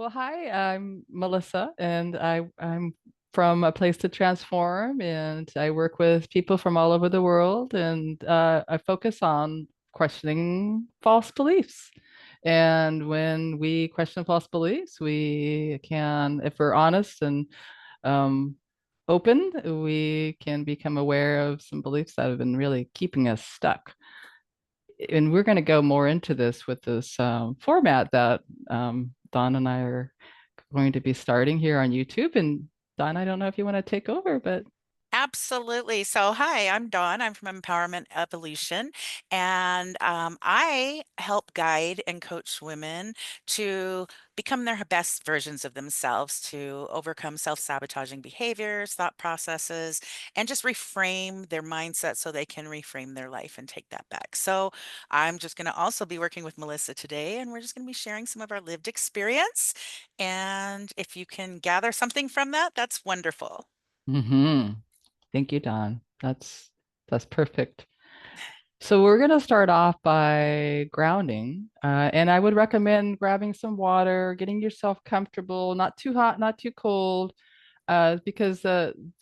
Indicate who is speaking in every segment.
Speaker 1: Well, hi, I'm Melissa, and I'm from A Place to Transform, and I work with people from all over the world, and I focus on questioning false beliefs. And when we question false beliefs, we can, if we're honest and um, open, we can become aware of some beliefs that have been really keeping us stuck. And we're going to go more into this with this format that Don and I are going to be starting here on YouTube. And Don, I don't know if you want to take over, but
Speaker 2: Absolutely. So, hi, I'm Dawn. I'm from Empowerment Evolution, and I help guide and coach women to become their best versions of themselves, to overcome self-sabotaging behaviors, thought processes, and just reframe their mindset so they can reframe their life and take that back. So, I'm just going to also be working with Melissa today, and we're just going to be sharing some of our lived experience. And if you can gather something from that, that's wonderful.
Speaker 1: mhm. Thank you, Don. That's perfect. So we're going to start off by grounding, and I would recommend grabbing some water, getting yourself comfortable, not too hot, not too cold, because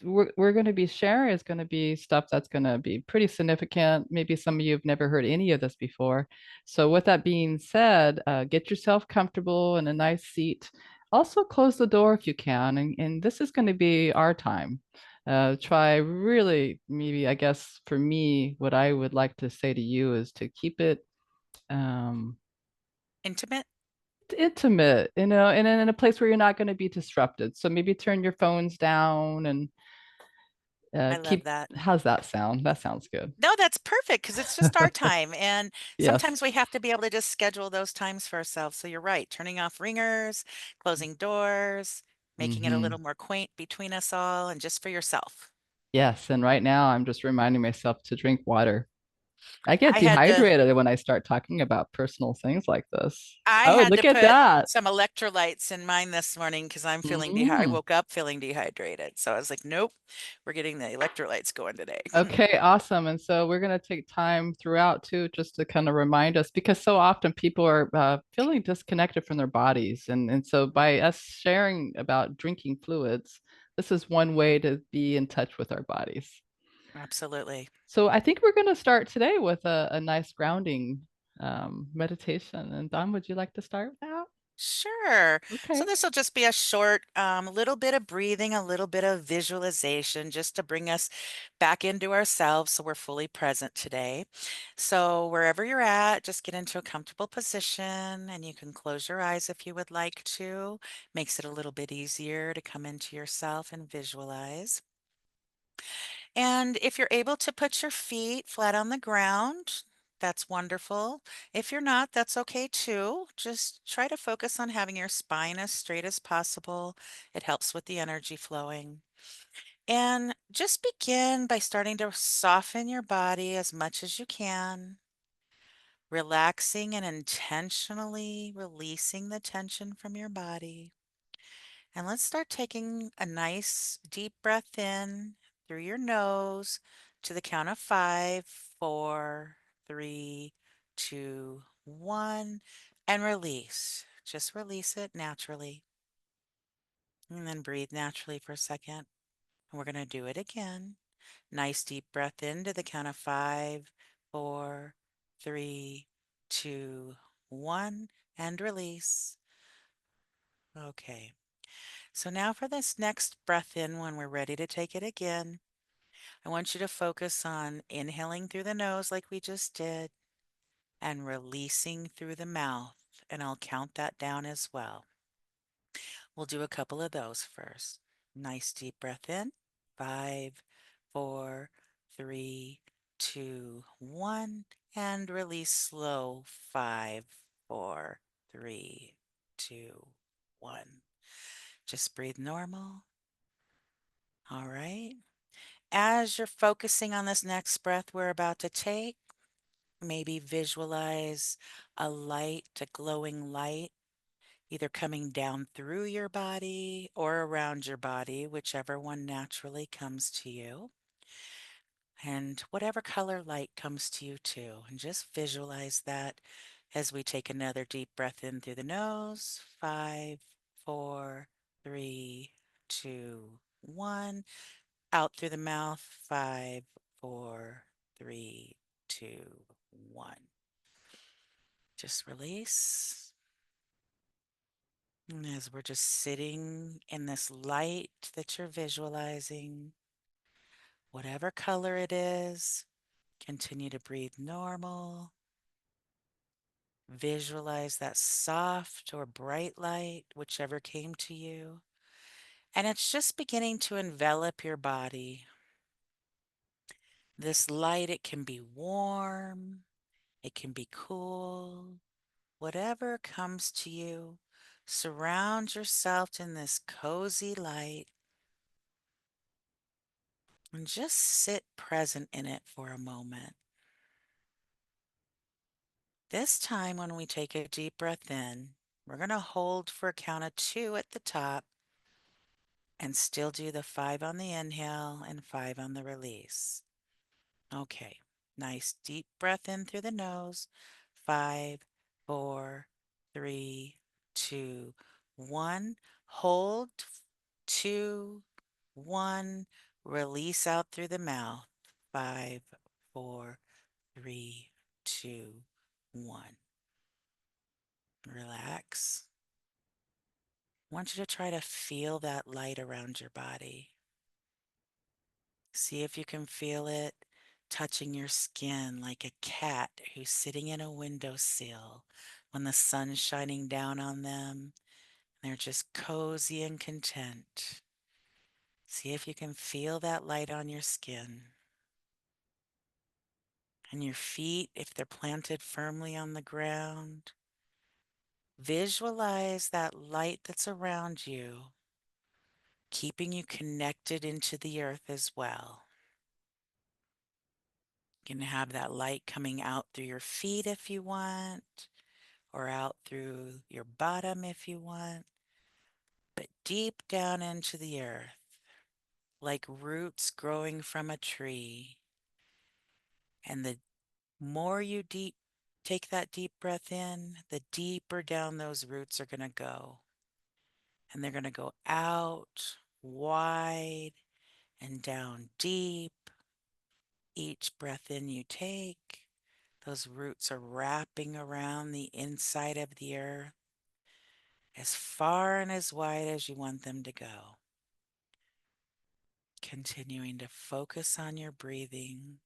Speaker 1: we're going to be sharing is going to be stuff that's going to be pretty significant. Maybe some of you have never heard any of this before. So with that being said, get yourself comfortable in a nice seat. Also close the door if you can, and this is going to be our time. Try really, maybe I guess for me, what I would like to say to you is to keep it um,
Speaker 2: Intimate?
Speaker 1: intimate, and in a place where you're not going to be disrupted. So maybe turn your phones down and
Speaker 2: I love
Speaker 1: keep,
Speaker 2: that.
Speaker 1: how's that sound? That sounds good.
Speaker 2: No, that's perfect because it's just our time. And
Speaker 1: Yes.
Speaker 2: sometimes we have to be able to just schedule those times for ourselves. So you're right, turning off ringers, closing doors, making it a little
Speaker 1: Hmm.
Speaker 2: more quaint between us all and just for yourself.
Speaker 1: Yes. And right now, I'm just reminding myself to drink water. I get
Speaker 2: I had to
Speaker 1: dehydrated when I start talking about personal things like this.
Speaker 2: I
Speaker 1: Oh,
Speaker 2: had to
Speaker 1: look at
Speaker 2: put
Speaker 1: that.
Speaker 2: some electrolytes in mine this morning because I'm feeling I
Speaker 1: Mm.
Speaker 2: woke up feeling dehydrated. So I was like, nope, we're getting the electrolytes going today.
Speaker 1: Okay, awesome. And so we're going to take time throughout too, just to kind of remind us, because so often people are feeling disconnected from their bodies. And so by us sharing about drinking fluids, this is one way to be in touch with our bodies.
Speaker 2: Absolutely.
Speaker 1: So I think we're going to start today with a nice grounding meditation. And Don, would you like to start with that?
Speaker 2: Sure. So
Speaker 1: Okay.
Speaker 2: this will just be a short little bit of breathing, a little bit of visualization, just to bring us back into ourselves so we're fully present today. So wherever you're at, just get into a comfortable position and you can close your eyes if you would like to. Makes it a little bit easier to come into yourself and visualize. And if you're able to put your feet flat on the ground, that's wonderful. If you're not, that's okay too. Just try to focus on having your spine as straight as possible. It helps with the energy flowing. And just begin by starting to soften your body as much as you can, relaxing and intentionally releasing the tension from your body. And let's start taking a nice deep breath in through your nose to the count of five, four, three, two, one, and release. Just release it naturally. And then breathe naturally for a second. And we're going to do it again. Nice deep breath in to the count of five, four, three, two, one, and release. Okay. So now for this next breath in, when we're ready to take it again, I want you to focus on inhaling through the nose like we just did and releasing through the mouth. And I'll count that down as well. We'll do a couple of those first. Nice deep breath in. Five, four, three, two, one. And release slow. Five, four, three, two, one. Just breathe normal. All right. As you're focusing on this next breath we're about to take, maybe visualize a glowing light, either coming down through your body or around your body, whichever one naturally comes to you. And whatever color light comes to you too. And just visualize that as we take another deep breath in through the nose. Five, 4, 3, 2, 1. Out through the mouth. 5, 4, 3, 2, 1. Just release. And as we're just sitting in this light that you're visualizing, whatever color it is, continue to breathe normal. Visualize that soft or bright light, whichever came to you. And it's just beginning to envelop your body. This light, it can be warm, it can be cool, whatever comes to you. Surround yourself in this cozy light and just sit present in it for a moment. This time, when we take a deep breath in, we're going to hold for a count of 2 at the top and still do the 5 on the inhale and 5 on the release. Okay, nice deep breath in through the nose. 5, 4, 3, 2, 1. Hold. 2, 1. Release out through the mouth. 5, 4, 3, 2, 1. Relax. I want you to try to feel that light around your body. See if you can feel it touching your skin like a cat who's sitting in a windowsill when the sun's shining down on them. They're just cozy and content. See if you can feel that light on your skin. And your feet, if they're planted firmly on the ground, visualize that light that's around you, keeping you connected into the earth as well. You can have that light coming out through your feet if you want, or out through your bottom if you want, but deep down into the earth, like roots growing from a tree. And the more you take that deep breath in, the deeper down those roots are going to go. And they're going to go out wide and down deep. Each breath in you take, those roots are wrapping around the inside of the earth as far and as wide as you want them to go. Continuing to focus on your breathing.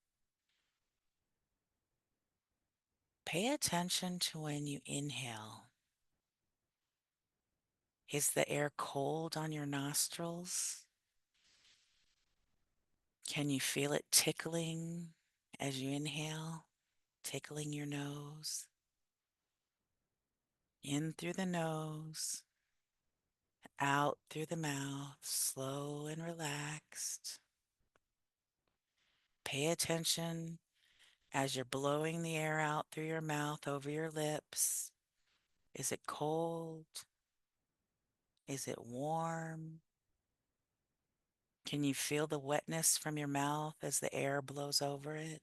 Speaker 2: Pay attention to when you inhale. Is the air cold on your nostrils? Can you feel it tickling as you inhale, tickling your nose? In through the nose, out through the mouth, slow and relaxed. Pay attention as you're blowing the air out through your mouth over your lips. Is it cold? Is it warm? Can you feel the wetness from your mouth as the air blows over it?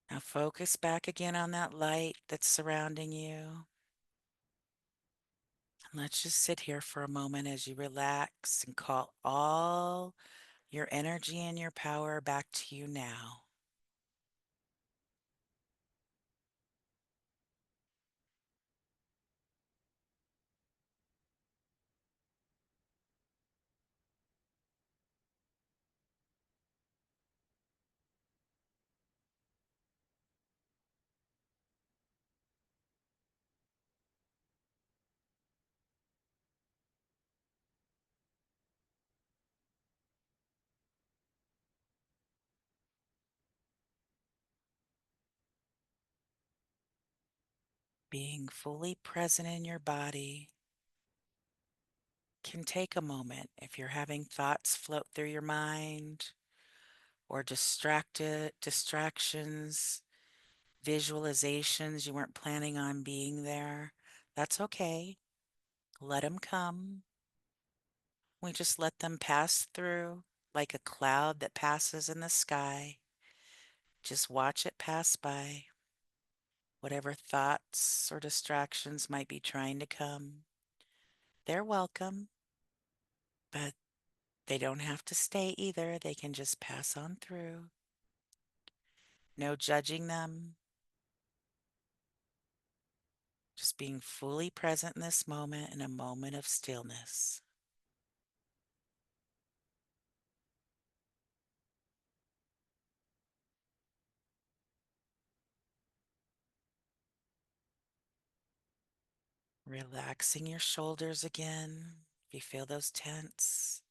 Speaker 2: Now focus back again on that light that's surrounding you. And let's just sit here for a moment as you relax and call all your energy and your power back to you now. Being fully present in your body can take a moment if you're having thoughts float through your mind or distractions, visualizations you weren't planning on being there. That's okay. Let them come. We just let them pass through like a cloud that passes in the sky. Just watch it pass by. whatever thoughts or distractions might be trying to come. They're welcome, but they don't have to stay either. They can just pass on through. No judging them, just being fully present in this moment in a moment of stillness. Relaxing your shoulders again. If you feel those tense,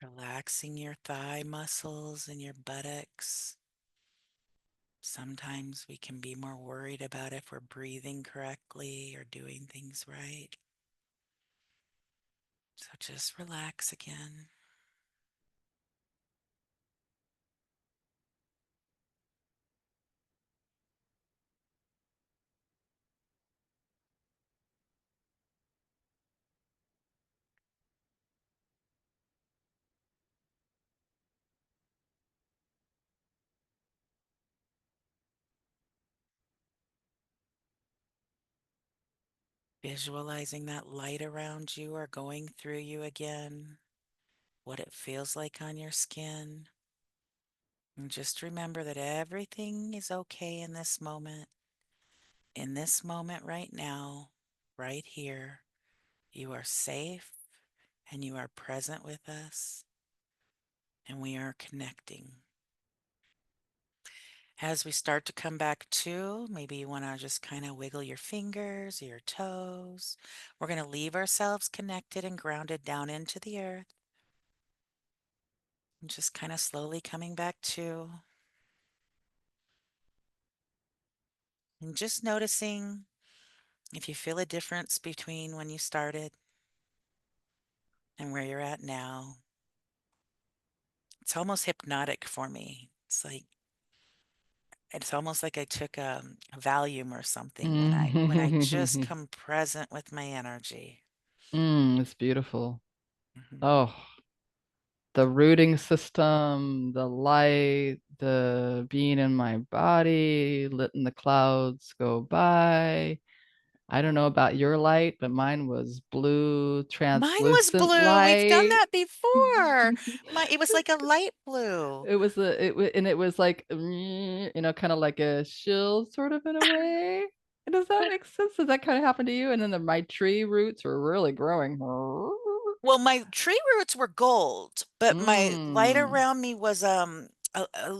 Speaker 2: relaxing your thigh muscles and your buttocks. Sometimes we can be more worried about if we're breathing correctly or doing things right. So just relax again. Visualizing that light around you or going through you again, what it feels like on your skin. And just remember that everything is okay in this moment right now, right here. You are safe and you are present with us and we are connecting. As we start to come back to, maybe you want to just kind of wiggle your fingers, your toes. We're going to leave ourselves connected and grounded down into the earth. And just kind of slowly coming back to. And just noticing if you feel a difference between when you started and where you're at now. It's almost hypnotic for me. It's almost like I took a Valium or something when I just come present with my energy.
Speaker 1: It's beautiful.
Speaker 2: Mhm.
Speaker 1: Oh, the rooting system, the light, the being in my body, letting the clouds go by. I don't know about your light, but mine was blue,
Speaker 2: Mine was
Speaker 1: translucent
Speaker 2: blue. We've done
Speaker 1: light.
Speaker 2: that before. It was like a light blue.
Speaker 1: And it was like kind of like a shield sort of in a way. Does that make sense? Does that kind of happen to you? And then my tree roots were really growing.
Speaker 2: Well, my tree roots were gold, but my light
Speaker 1: Mm.
Speaker 2: around me was a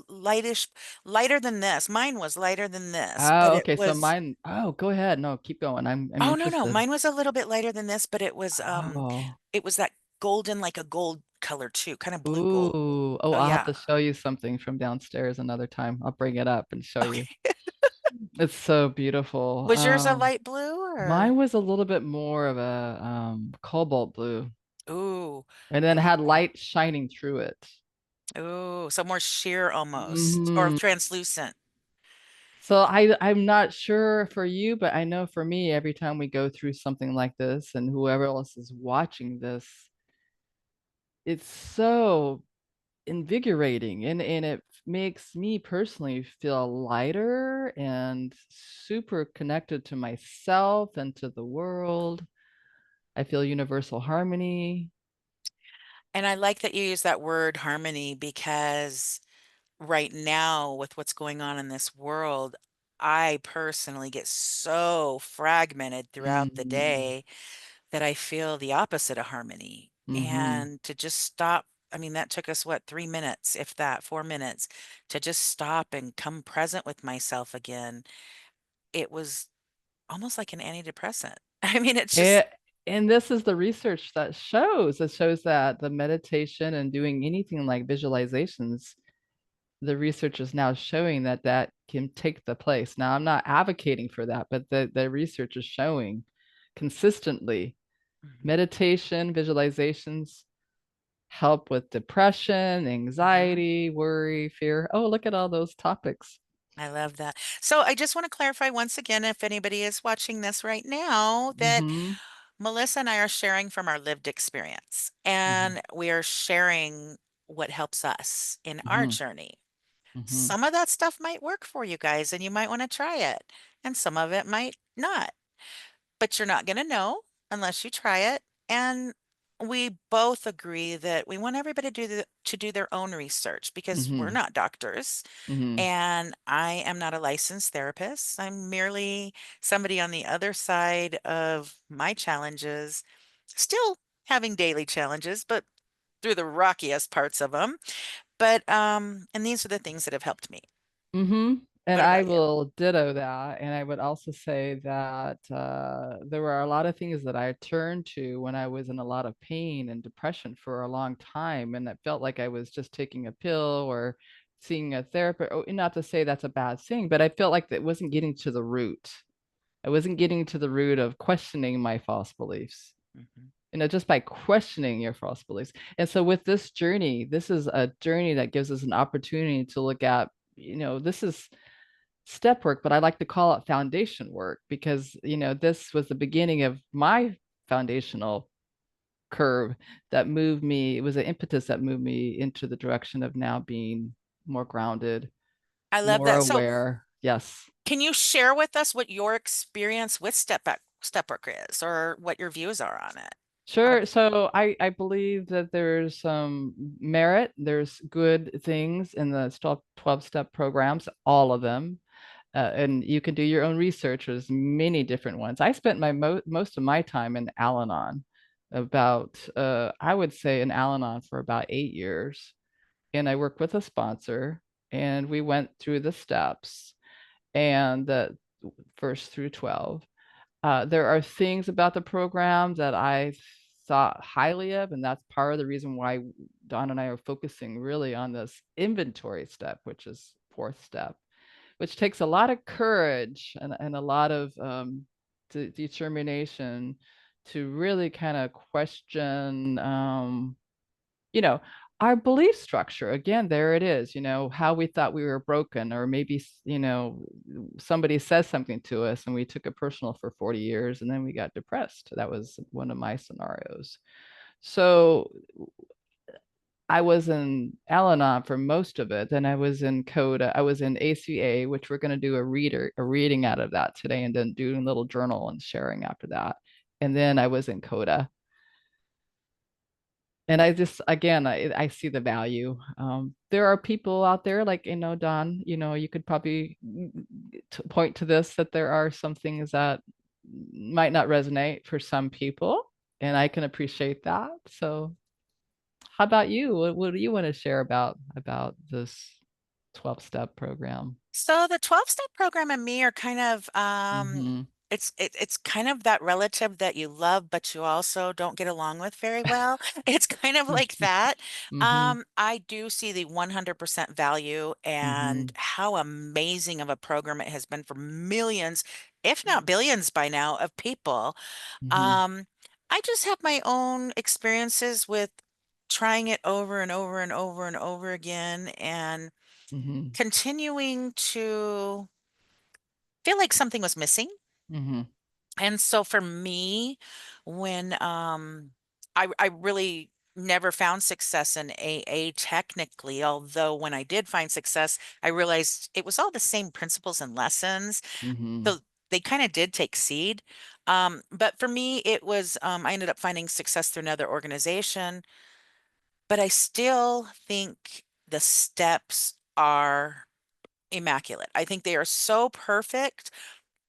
Speaker 2: lightish, lighter than this. Mine was lighter than this, but
Speaker 1: Oh,
Speaker 2: it
Speaker 1: okay. So
Speaker 2: was.
Speaker 1: mine. Oh, go ahead. No, keep going. I'm
Speaker 2: Oh, no, no.
Speaker 1: interested.
Speaker 2: Mine was a little bit lighter than this, but
Speaker 1: Oh.
Speaker 2: it was that golden, like a gold color too, kind of blue gold.
Speaker 1: Ooh. Oh,
Speaker 2: Oh
Speaker 1: I'll have
Speaker 2: yeah.
Speaker 1: to show you something from downstairs another time. I'll bring it up and show you.
Speaker 2: Okay.
Speaker 1: It's so beautiful.
Speaker 2: Was yours a light blue
Speaker 1: Mine
Speaker 2: or?
Speaker 1: was a little bit more of a cobalt blue,
Speaker 2: Ooh,
Speaker 1: and
Speaker 2: I
Speaker 1: then
Speaker 2: like
Speaker 1: had
Speaker 2: that.
Speaker 1: light shining through it.
Speaker 2: Ooh, so more sheer almost or
Speaker 1: Hmm.
Speaker 2: translucent.
Speaker 1: So I'm not sure for you, but I know for me, every time we go through something like this, and whoever else is watching this, it's so invigorating, and it makes me personally feel lighter and super connected to myself and to the world. I feel universal harmony.
Speaker 2: And I like that you use that word harmony because right now, with what's going on in this world, I personally get so fragmented throughout the
Speaker 1: Mm-hmm.
Speaker 2: day that I feel the opposite of harmony.
Speaker 1: Mm-hmm.
Speaker 2: And to just stop, I mean, that took us what, 3 minutes, if that, 4 minutes, to just stop and come present with myself again. It was almost like an antidepressant. I mean, it's just,
Speaker 1: And this is the research that shows. It shows that the meditation and doing anything like visualizations, the research is now showing that that can take the place. Now, I'm not advocating for that, but the research is showing consistently
Speaker 2: Mhm,
Speaker 1: meditation, visualizations help with depression,
Speaker 2: mhm.
Speaker 1: anxiety, worry, fear. Oh, look at all those topics.
Speaker 2: I love that. So I just want to clarify once again, if anybody is watching this right now, that
Speaker 1: Mm-hmm.
Speaker 2: Melissa and I are sharing from our lived experience,
Speaker 1: Hmm.
Speaker 2: and we are sharing what helps us in our
Speaker 1: Hmm.
Speaker 2: journey.
Speaker 1: Hmm.
Speaker 2: Some of that stuff might work for you guys, and you might want to try it, and some of it might not. But you're not going to know unless you try it. And we both agree that we want everybody to do their own research because we're
Speaker 1: Hmm.
Speaker 2: not doctors.
Speaker 1: Hmm.
Speaker 2: And I am not a licensed therapist. I'm merely somebody on the other side of my challenges, still having daily challenges, but through the rockiest parts of them. And these are the things that have helped me.
Speaker 1: Hmm. And
Speaker 2: What
Speaker 1: I
Speaker 2: about you?
Speaker 1: will ditto that. And I would also say that there were a lot of things that I turned to when I was in a lot of pain and depression for a long time. And it felt like I was just taking a pill or seeing a therapist. Oh, not to say that's a bad thing, but I felt like it wasn't getting to the root. I wasn't getting to the root of questioning my false beliefs,
Speaker 2: Mhm.
Speaker 1: just by questioning your false beliefs. And so with this journey, this is a journey that gives us an opportunity to look at, this is step work, but I like to call it foundation work because, this was the beginning of my foundational curve that moved me. It was an impetus that moved me into the direction of now being more grounded,
Speaker 2: I love
Speaker 1: more
Speaker 2: that. So,
Speaker 1: aware. Yes.
Speaker 2: can you share with us what your experience with step work is, or what your views are on it? On
Speaker 1: Sure.
Speaker 2: it?
Speaker 1: So I believe that there's some merit, there's good things in the 12 step programs, all of them. And you can do your own research. There's many different ones. I spent my most of my time in Al-Anon, I would say in Al-Anon for about 8 years. And I worked with a sponsor and we went through the steps and the first through 12. There are things about the program that I thought highly of, and that's part of the reason why Don and I are focusing really on this inventory step, which is fourth step, which takes a lot of courage and a lot of determination to really kind of question, you know, our belief structure. Again, there it is, how we thought we were broken, or maybe, somebody says something to us and we took it personal for 40 years and then we got depressed. That was one of my scenarios. So I was in Al-Anon for most of it. Then I was in Coda. I was in ACA, which we're going to do a reading out of that today, and then doing a little journal and sharing after that. And then I was in Coda. And I just, again, I see the value. There are people out there like, Don, you could probably point to this, that there are some things that might not resonate for some people. And I can appreciate that. So how about you? What do you want to share about this 12 step program?
Speaker 2: So the 12-step program and me are kind of
Speaker 1: Mm-hmm.
Speaker 2: it's kind of that relative that you love but you also don't get along with very well. It's kind of like that.
Speaker 1: Mm-hmm.
Speaker 2: I do see the 100% value
Speaker 1: Mm-hmm.
Speaker 2: and how amazing of a program it has been for millions, if not billions by now, of people.
Speaker 1: Mm-hmm.
Speaker 2: Um, I just have my own experiences with trying it over and over and over and over again and
Speaker 1: Mm-hmm.
Speaker 2: continuing to feel like something was missing.
Speaker 1: Mm-hmm.
Speaker 2: And so for me, when I really never found success in AA technically, although when I did find success, I realized it was all the same principles and lessons.
Speaker 1: Mm-hmm.
Speaker 2: So they kind of did take seed. But for me, it was I ended up finding success through another organization, but I still think the steps are immaculate. I think they are so perfect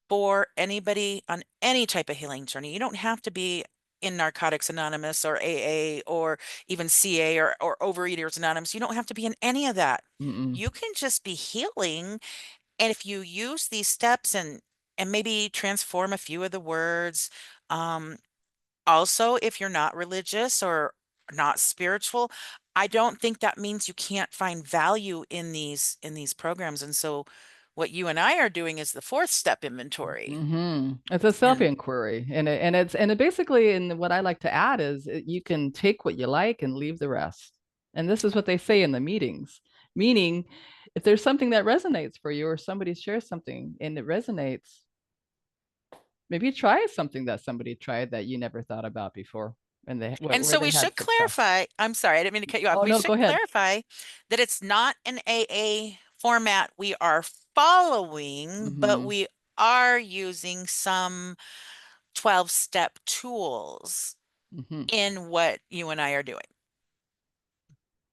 Speaker 2: for anybody on any type of healing journey. You don't have to be in Narcotics Anonymous or AA or even CA or Overeaters Anonymous. You don't have to be in any of that.
Speaker 1: Mm-hmm.
Speaker 2: You can just be healing. And if you use these steps and maybe transform a few of the words, um, also, if you're not religious or not spiritual, I don't think that means you can't find value in these programs. And so what you and I are doing is the fourth step inventory.
Speaker 1: Mm-hmm. It's a
Speaker 2: And
Speaker 1: self-inquiry, and it basically, and what I like to add is you can take what you like and leave the rest. And this is what they say in the meetings, meaning if there's something that resonates for you or somebody shares something and it resonates, maybe try something that somebody tried that you never thought about before, and
Speaker 2: And
Speaker 1: where
Speaker 2: so
Speaker 1: they
Speaker 2: we
Speaker 1: had
Speaker 2: should
Speaker 1: success.
Speaker 2: clarify, I'm sorry, I didn't mean to cut you off.
Speaker 1: Oh
Speaker 2: We
Speaker 1: no,
Speaker 2: should
Speaker 1: go ahead.
Speaker 2: clarify that it's not an AA format we are following, but
Speaker 1: Hmm.
Speaker 2: we are using some 12-step tools
Speaker 1: Hmm.
Speaker 2: in what you and I are doing.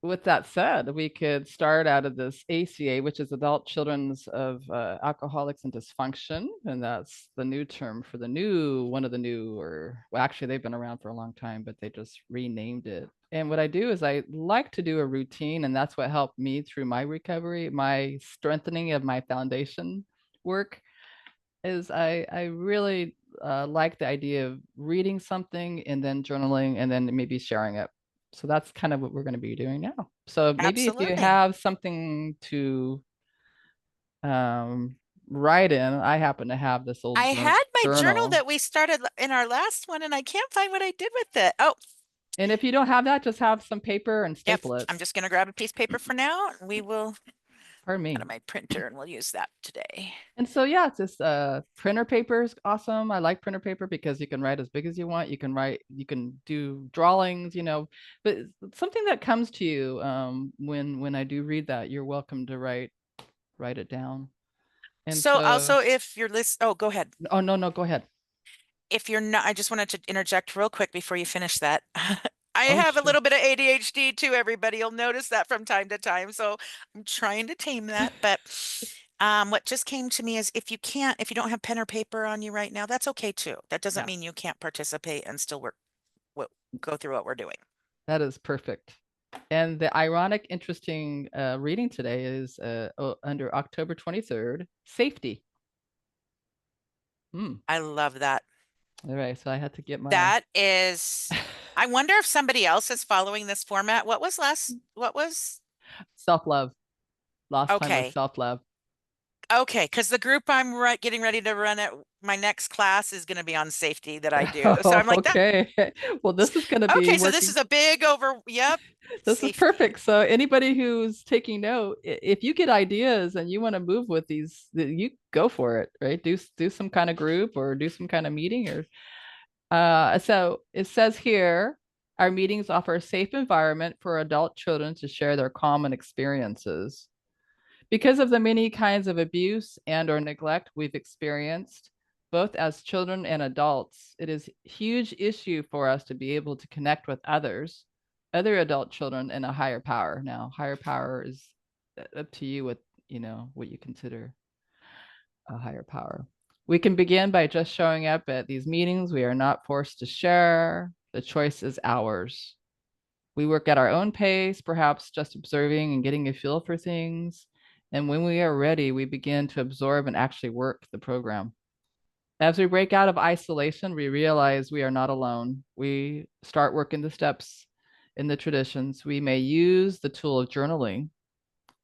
Speaker 1: With that said, we could start out of this ACA, which is Adult Children's of Alcoholics and Dysfunction, and that's the new term for the new one of the new, or well, actually they've been around for a long time, but they just renamed it. And what I do is I like to do a routine, and that's what helped me through my recovery, my strengthening of my foundation work is I really like the idea of reading something and then journaling and then maybe sharing it. So that's kind of what we're going to be doing now. So maybe if you
Speaker 2: Absolutely.
Speaker 1: have something to um, write in, I happen to have this old
Speaker 2: I had my journal
Speaker 1: journal.
Speaker 2: that we started in our last one, and I can't find what I did with it. Oh,
Speaker 1: And if you don't have that, just have some paper and
Speaker 2: yep.
Speaker 1: staple it.
Speaker 2: I'm just going to grab a piece of paper for now. We will
Speaker 1: Pardon
Speaker 2: out
Speaker 1: me.
Speaker 2: of my printer, and we'll use that today.
Speaker 1: And so yeah, it's just printer paper is awesome. I like printer paper because you can write as big as you want. You can do drawings, but it's something that comes to you when I do read that, you're welcome to write it down. And
Speaker 2: So
Speaker 1: so,
Speaker 2: also if you're oh, go ahead.
Speaker 1: oh no, no, go ahead.
Speaker 2: If you're not, I just wanted to interject real quick before you finish that. I
Speaker 1: Oh,
Speaker 2: have a
Speaker 1: sure.
Speaker 2: little bit of ADHD too, everybody. You'll notice that from time to time. So I'm trying to tame that. But what just came to me is if you don't have pen or paper on you right now, that's okay too. That doesn't
Speaker 1: Yeah,
Speaker 2: mean you can't participate and still what, go through what we're doing.
Speaker 1: that is perfect. And the ironic, interesting reading today is under October 23rd, safety. Hmm.
Speaker 2: I love that.
Speaker 1: All right, so I had to get my
Speaker 2: That is, I wonder if somebody else is following this format. What was,
Speaker 1: self-love. Last time was
Speaker 2: okay.
Speaker 1: self-love.
Speaker 2: Okay, because the group I'm getting ready to run at my next class is going to be on safety that I do. So
Speaker 1: Oh,
Speaker 2: I'm like, that's
Speaker 1: okay. Well, this is going to be
Speaker 2: okay. So this
Speaker 1: working.
Speaker 2: is a big yep,
Speaker 1: This is
Speaker 2: safety.
Speaker 1: perfect. So anybody who's taking note, if you get ideas and you want to move with these, you go for it, right? Do some kind of group or do some kind of meeting or so it says here, our meetings offer a safe environment for adult children to share their common experiences. Because of the many kinds of abuse and or neglect we've experienced, both as children and adults, it is a huge issue for us to be able to connect with others, other adult children, and a higher power. Now, higher power is up to you what you consider a higher power. We can begin by just showing up at these meetings. We are not forced to share. The choice is ours. We work at our own pace, perhaps just observing and getting a feel for things. And when we are ready, we begin to absorb and actually work the program. As we break out of isolation, we realize we are not alone. We start working the steps in the traditions. We may use the tool of journaling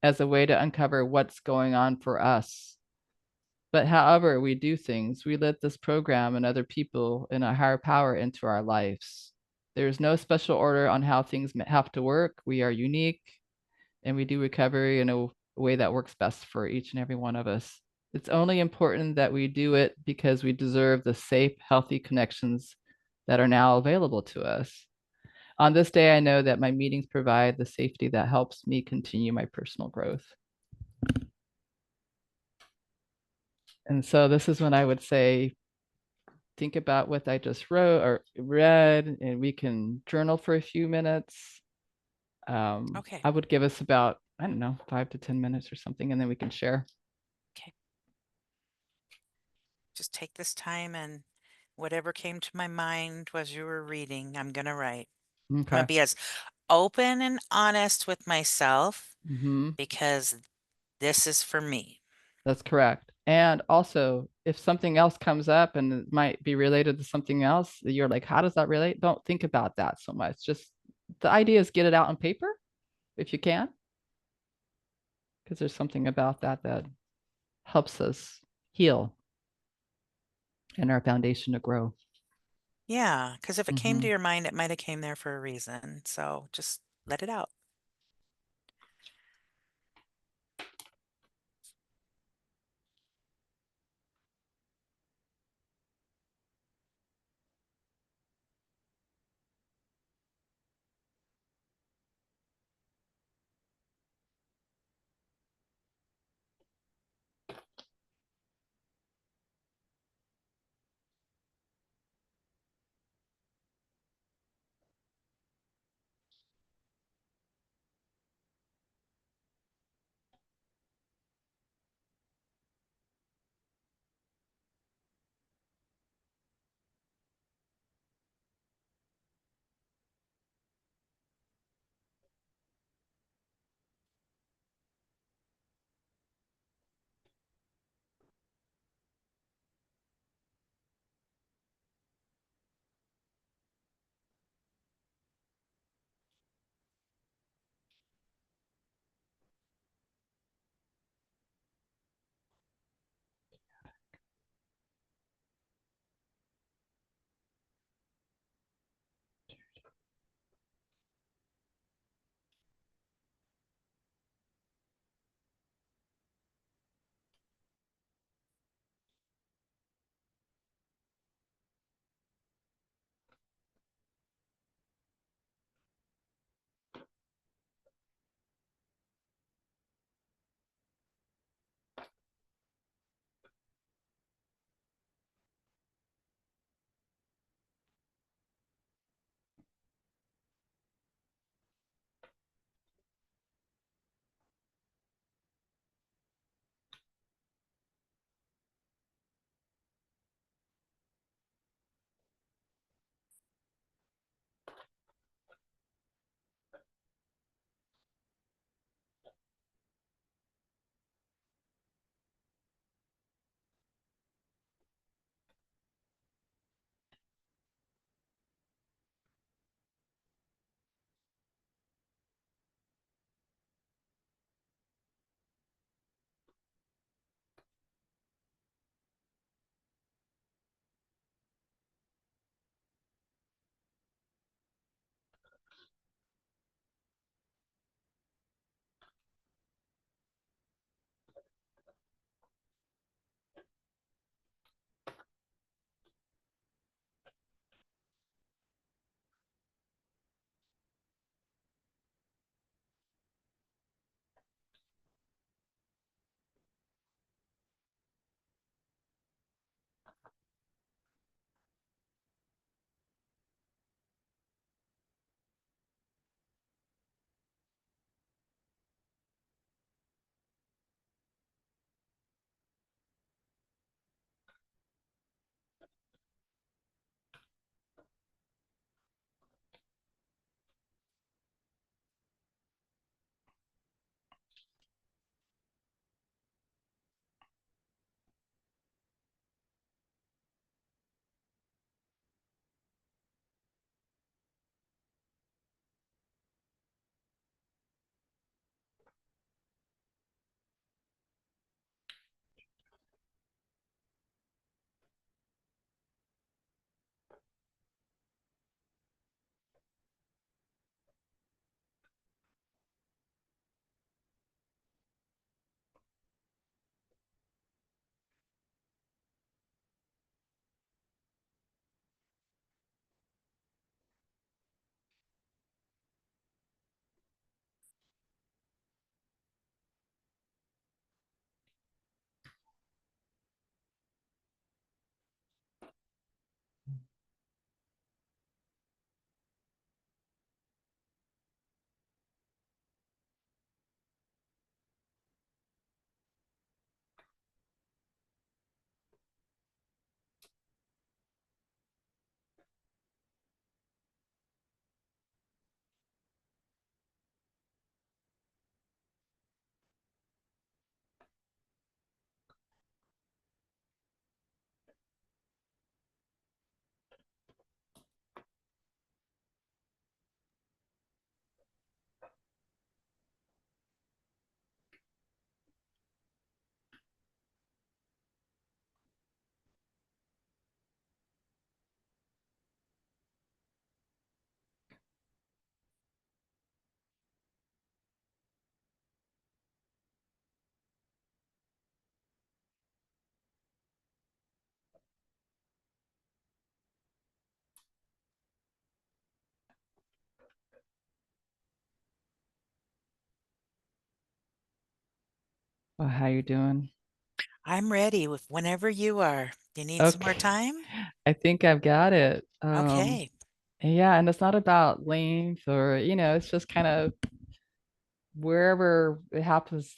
Speaker 1: as a way to uncover what's going on for us. But however we do things, we let this program and other people in a higher power into our lives. There's no special order on how things have to work. We are unique and we do recovery in a way that works best for each and every one of us. It's only important that we do it because we deserve the safe, healthy connections that are now available to us. On this day, I know that my meetings provide the safety that helps me continue my personal growth. And so this is when I would say, think about what I just wrote or read, and we can journal for a few minutes.
Speaker 2: Okay.
Speaker 1: I would give us about, I don't know, 5 to 10 minutes or something, and then we can share.
Speaker 2: Okay. Just take this time and whatever came to my mind as you were reading, I'm going to write. I'm going
Speaker 1: Okay.
Speaker 2: to be as open and honest with myself
Speaker 1: Hmm.
Speaker 2: because this is for me.
Speaker 1: That's correct. And also, if something else comes up and it might be related to something else, you're like, how does that relate? Don't think about that so much. Just the idea is get it out on paper if you can, because there's something about that that helps us heal and our foundation to grow.
Speaker 2: Yeah, because if it came to
Speaker 1: Hmm.
Speaker 2: your mind, it might have came there for a reason. So just let it out.
Speaker 1: Well, how you doing?
Speaker 2: I'm ready with whenever you are. You need some more
Speaker 1: Okay.
Speaker 2: time?
Speaker 1: I think I've got it.
Speaker 2: Okay.
Speaker 1: Yeah, and it's not about length or, it's just kind of wherever it happens,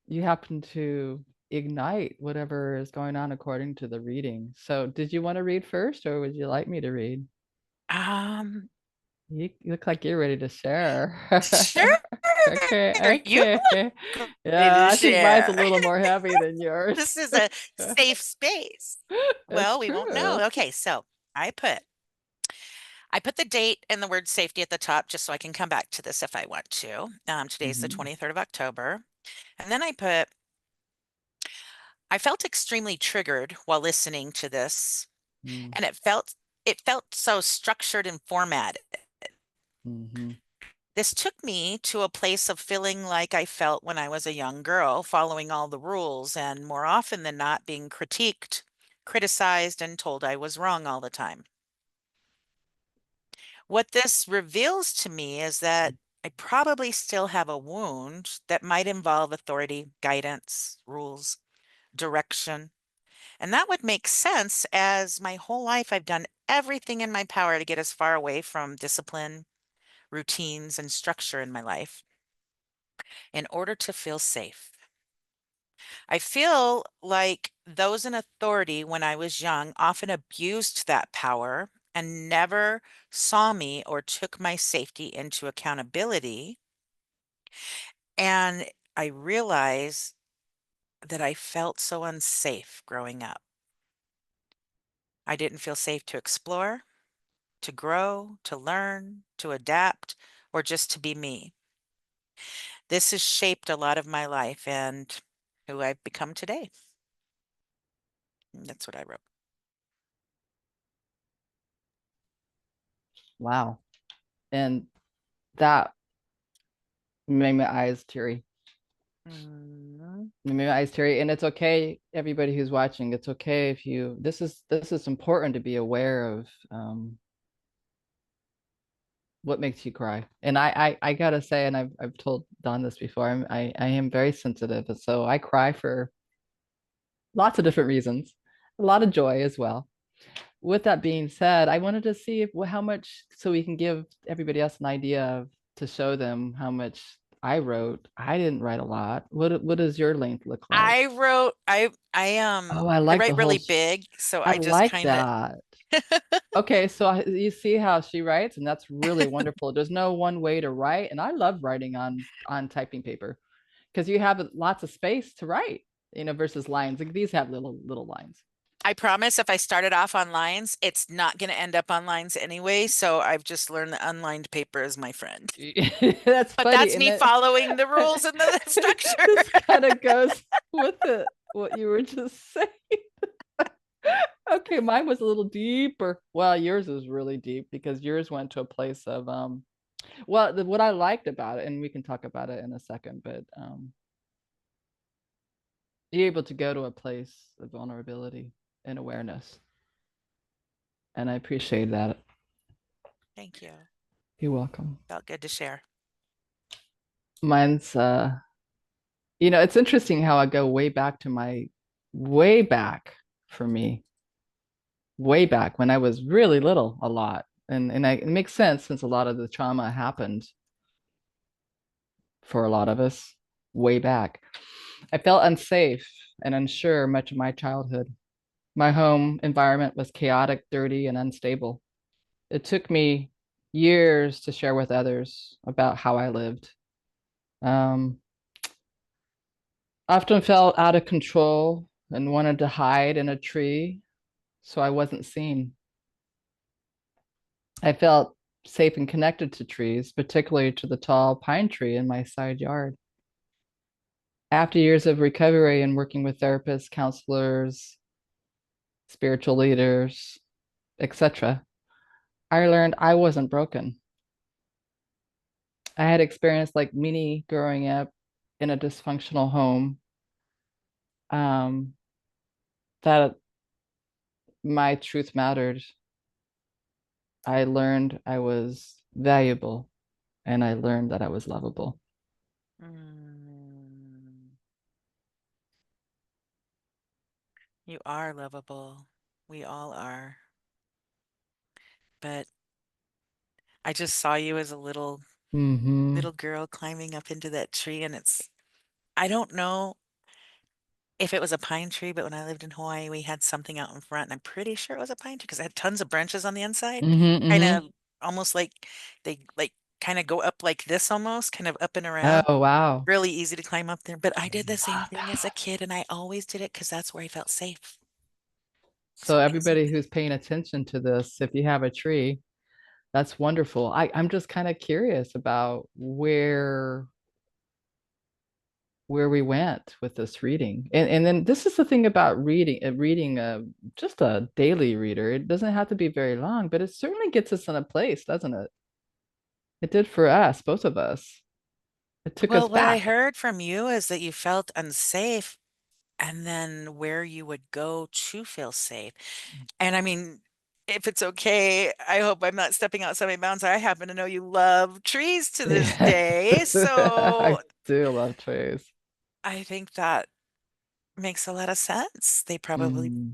Speaker 1: you happen to ignite whatever is going on according to the reading. So, did you want to read first or would you like me to read?
Speaker 2: Um,
Speaker 1: You look like you're ready to share.
Speaker 2: sure.
Speaker 1: Okay,
Speaker 2: You
Speaker 1: okay.
Speaker 2: look ready
Speaker 1: Yeah,
Speaker 2: to
Speaker 1: I think mine's a
Speaker 2: share.
Speaker 1: little more heavy than yours.
Speaker 2: This is a safe space.
Speaker 1: That's
Speaker 2: Well, we won't
Speaker 1: true.
Speaker 2: know. Okay, so I put I put the date and the word safety at the top just so I can come back to this if I want to. Today's the
Speaker 1: Hmm.
Speaker 2: 23rd of October. And then I put I felt extremely triggered while listening to this, and it felt so structured and formatted.
Speaker 1: Mm-hmm.
Speaker 2: This took me to a place of feeling like I felt when I was a young girl, following all the rules and more often than not being critiqued, criticized, and told I was wrong all the time. What this reveals to me is that I probably still have a wound that might involve authority, guidance, rules, direction. And that would make sense as my whole life I've done everything in my power to get as far away from discipline, routines, and structure in my life in order to feel safe. I feel like those in authority when I was young often abused that power and never saw me or took my safety into accountability. And I realize that I felt so unsafe growing up. I didn't feel safe to explore, to grow, to learn, to adapt, or just to be me. This has shaped a lot of my life and who I've become today. And that's what I wrote.
Speaker 1: Wow. And that made my eyes teary.
Speaker 2: Mm,
Speaker 1: It made my eyes teary. And it's okay, everybody who's watching, it's okay if you this is important to be aware of what makes you cry. And I gotta say, and I've told Don this before, I am very sensitive. So I cry for lots of different reasons, a lot of joy as well. With that being said, I wanted to see if how much so we can give everybody else an idea of to show them how much I wrote. I didn't write a lot. What does your length look like?
Speaker 2: I wrote I
Speaker 1: Oh, I
Speaker 2: I
Speaker 1: like the
Speaker 2: write
Speaker 1: whole
Speaker 2: really big, so
Speaker 1: I
Speaker 2: I just
Speaker 1: like
Speaker 2: kind of
Speaker 1: that. Okay, so you see how she writes, and that's really wonderful. There's no one way to write, and I love writing on typing paper because you have lots of space to write, versus lines. Like these have little lines.
Speaker 2: I promise if I started off on lines, it's not going to end up on lines anyway, so I've just learned that unlined paper is my friend.
Speaker 1: That's
Speaker 2: But
Speaker 1: funny,
Speaker 2: that's
Speaker 1: and
Speaker 2: me
Speaker 1: then
Speaker 2: following the rules and the structure.
Speaker 1: this kind of goes with it what you were just saying. Okay, mine was a little deeper. Well, yours is really deep because yours went to a place of well, what I liked about it, and we can talk about it in a second, but you're able to go to a place of vulnerability and awareness, and I appreciate that.
Speaker 2: Thank you.
Speaker 1: You're welcome.
Speaker 2: Felt good to share.
Speaker 1: Mine's it's interesting how I go way back to my way back for me, way back when I was really little, a lot. It makes sense since a lot of the trauma happened for a lot of us way back. I felt unsafe and unsure much of my childhood. My home environment was chaotic, dirty, and unstable. It took me years to share with others about how I lived. Um, often felt out of control and wanted to hide in a tree so I wasn't seen. I felt safe and connected to trees, particularly to the tall pine tree in my side yard. After years of recovery and working with therapists, counselors, spiritual leaders, etc., I learned I wasn't broken. I had experienced like many growing up in a dysfunctional home, um, that my truth mattered. I learned I was valuable and I learned that I was lovable.
Speaker 2: Mm. You are lovable. We all are. But I just saw you as a
Speaker 1: Mm-hmm.
Speaker 2: little girl climbing up into that tree, and I don't know if it was a pine tree, but when I lived in Hawaii, we had something out in front, and I'm pretty sure it was a pine tree because it had tons of branches on the inside,
Speaker 1: Mm-hmm.
Speaker 2: kind
Speaker 1: Mm-hmm.
Speaker 2: of almost like they like kind of go up like this almost, kind of up and around.
Speaker 1: Oh, wow.
Speaker 2: Really easy to climb up there. But I
Speaker 1: I
Speaker 2: did the same
Speaker 1: love
Speaker 2: thing as a
Speaker 1: that.
Speaker 2: kid, and I always did it because that's where I felt safe.
Speaker 1: So
Speaker 2: So easy.
Speaker 1: everybody who's paying attention to this, if you have a tree, that's wonderful. I'm just kind of curious about where we went with this reading. And then this is the thing about reading just a daily reader. It doesn't have to be very long, but it certainly gets us in a place, doesn't it? It did for us, both of us. It took us
Speaker 2: Well, what I
Speaker 1: back.
Speaker 2: heard from you is that you felt unsafe and then where you would go to feel safe. And I mean, if it's okay, I hope I'm not stepping outside my bounds. I happen to know you love trees to this day.
Speaker 1: Yes, I
Speaker 2: So
Speaker 1: do love trees.
Speaker 2: I think that makes a lot of sense. They probably
Speaker 1: Mm,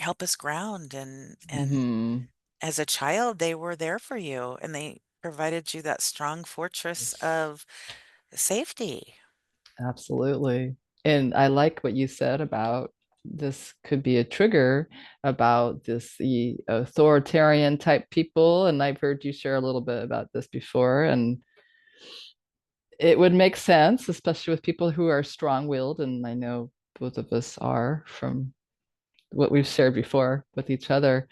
Speaker 2: help us ground and
Speaker 1: hmm.
Speaker 2: as a child, they were there for you and they provided you that strong fortress of safety.
Speaker 1: Absolutely. And I like what you said about this could be a trigger about the authoritarian type people. And I've heard you share a little bit about this before. And it would make sense, especially with people who are strong-willed. And I know both of us are from what we've shared before with each other.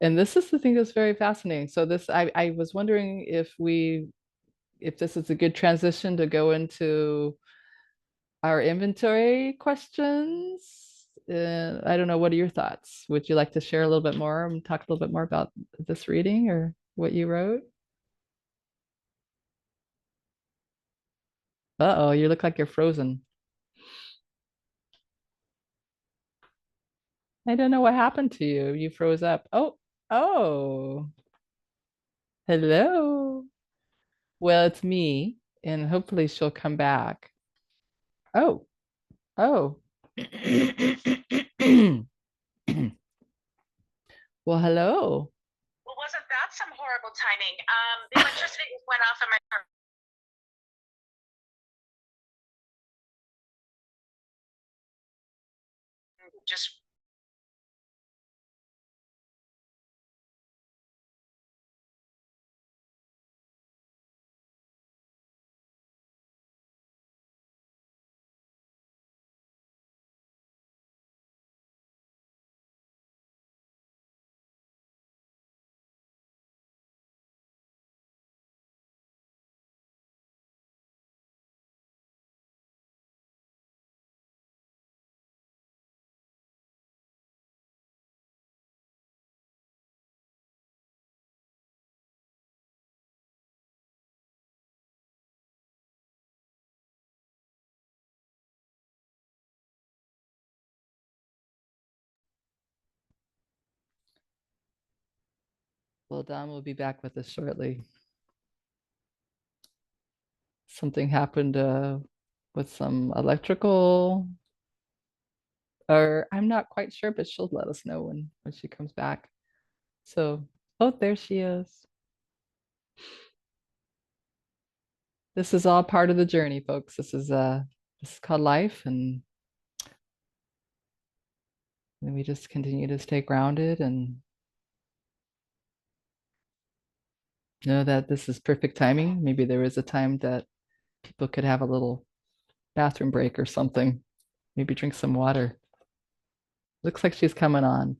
Speaker 1: And this is the thing that's very fascinating. So I was wondering if this is a good transition to go into our inventory questions. I don't know. What are your thoughts? Would you like to share a little bit more and talk a little bit more about this reading or what you wrote? Uh-oh, you look like you're frozen. I don't know what happened to you. You froze up. Oh, hello. Well, it's me, and hopefully she'll come back. Oh, oh. Well, hello.
Speaker 3: Well, wasn't that some horrible timing? The electricity just went off in my car. Just
Speaker 1: Well, Don will be back with us shortly. Something happened with some electrical, or I'm not quite sure, but she'll let us know when she comes back. So, oh, there she is. This is all part of the journey, folks. This is called life, and then we just continue to stay grounded and know that this is perfect timing. Maybe there is a time that people could have a little bathroom break or something. Maybe drink some water. Looks like she's coming on.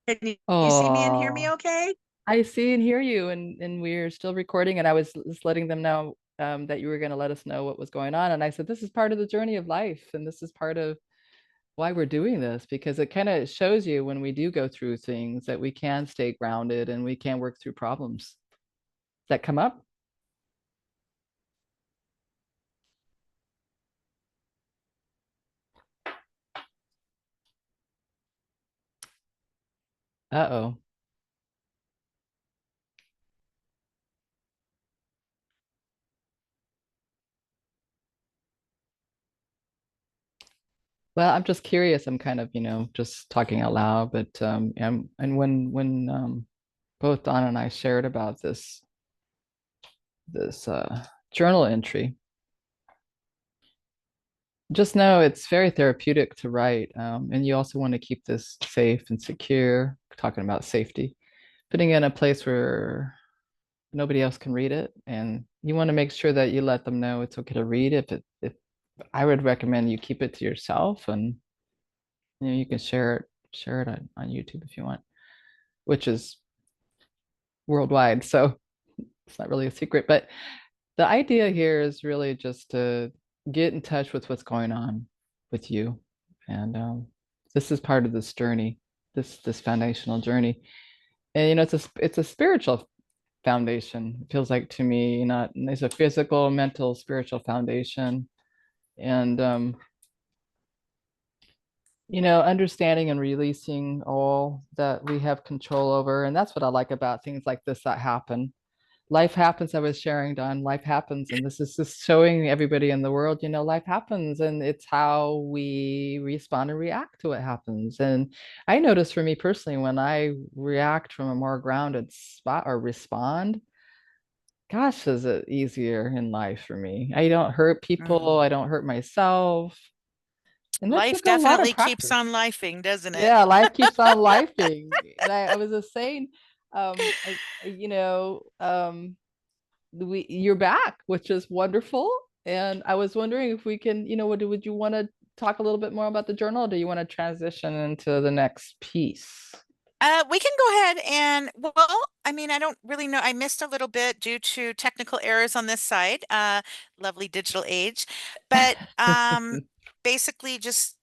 Speaker 3: can you see me and hear me
Speaker 1: Oh,
Speaker 3: okay?
Speaker 1: I see and hear you, and we're still recording. And I was just letting them know that you were going to let us know what was going on. And I said, this is part of the journey of life, and this is part of why we're doing this, because it kind of shows you when we do go through things that we can stay grounded and we can work through problems that come up. Uh-oh. Well, I'm just curious. I'm kind of, just talking out loud, but and when both Don and I shared about this journal entry, just know it's very therapeutic to write, and you also want to keep this safe and secure. Talking about safety, putting it in a place where nobody else can read it, and you want to make sure that you let them know it's okay to read. If I would recommend you keep it to yourself, and you can share it on YouTube if you want, which is worldwide, so it's not really a secret. But the idea here is really just to get in touch with what's going on with you, and this is part of this journey, this foundational journey. And it's a spiritual foundation. It feels like to me, not it's a physical, mental, spiritual foundation, and understanding and releasing all that we have control over. And that's what I like about things like this that happen. Life happens. I was sharing, Don, life happens. And this is just showing everybody in the world, life happens, and it's how we respond and react to what happens. And I notice for me personally, when I react from a more grounded spot or respond, gosh, is it easier in life for me. I don't hurt people. I don't hurt myself. And that
Speaker 2: Life
Speaker 1: took a lot of
Speaker 2: definitely keeps
Speaker 1: practice.
Speaker 2: on lifing, doesn't it?
Speaker 1: Yeah, life keeps on lifing. And I was just saying, you're back, which is wonderful. And I was wondering if we can, would you want to talk a little bit more about the journal, or do you want to transition into the next piece?
Speaker 2: We can go ahead and, well, I mean, I don't really know. I missed a little bit due to technical errors on this side, lovely digital age. But basically just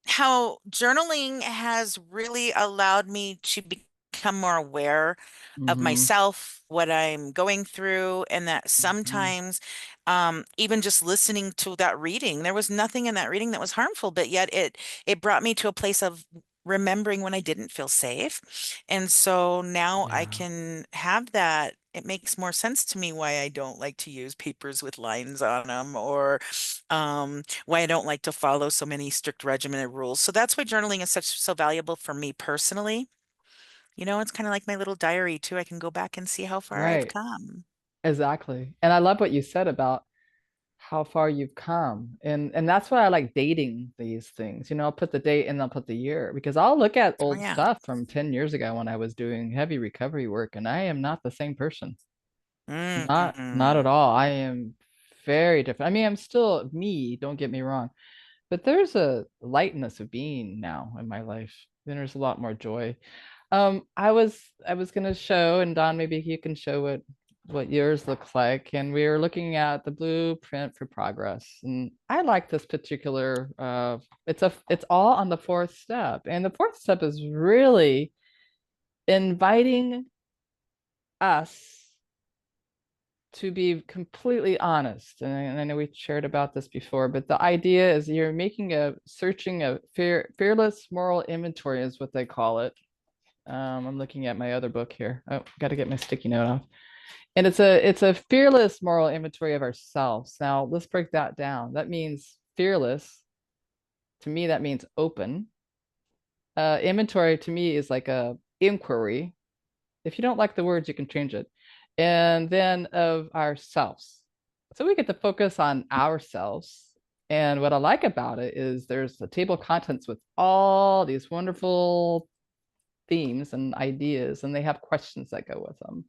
Speaker 2: how journaling has really allowed me to become more aware of
Speaker 1: Mm-hmm.
Speaker 2: myself, what I'm going through, and that
Speaker 1: Mm-hmm.
Speaker 2: sometimes even just listening to that reading, there was nothing in that reading that was harmful, but yet it brought me to a place of remembering when I didn't feel safe. And so now I
Speaker 1: Yeah.
Speaker 2: can have that. It makes more sense to me why I don't like to use papers with lines on them, or why I don't like to follow so many strict regimented rules. So that's why journaling is so valuable for me personally. It's kind of like my little diary too. I can go back and see how far I've
Speaker 1: Right.
Speaker 2: come.
Speaker 1: Exactly. And I love what you said about how far you've come. And that's why I like dating these things. I'll put the date and I'll put the year, because I'll look at
Speaker 2: Oh
Speaker 1: old
Speaker 2: yeah.
Speaker 1: stuff from 10 years ago when I was doing heavy recovery work, and I am not the same person. Not at
Speaker 2: Mm-hmm.
Speaker 1: all. I am very different. I mean, I'm still me, don't get me wrong, but there's a lightness of being now in my life. Then there's a lot more joy. I was gonna show, and Don, maybe you can show what yours looks like. And we were looking at the blueprint for progress. And I like this particular it's all on the fourth step. And the fourth step is really inviting us to be completely honest. And I know we shared about this before, but the idea is you're making a searching a fearless moral inventory is what they call it. I'm looking at my other book here. Oh, got to get my sticky note off. And it's a fearless moral inventory of ourselves. Now let's break that down. That means fearless. To me, that means open. Inventory to me is like a inquiry. If you don't like the words, you can change it. And then of ourselves. So we get to focus on ourselves. And what I like about it is there's a table of contents with all these wonderful themes and ideas, and they have questions that go with them.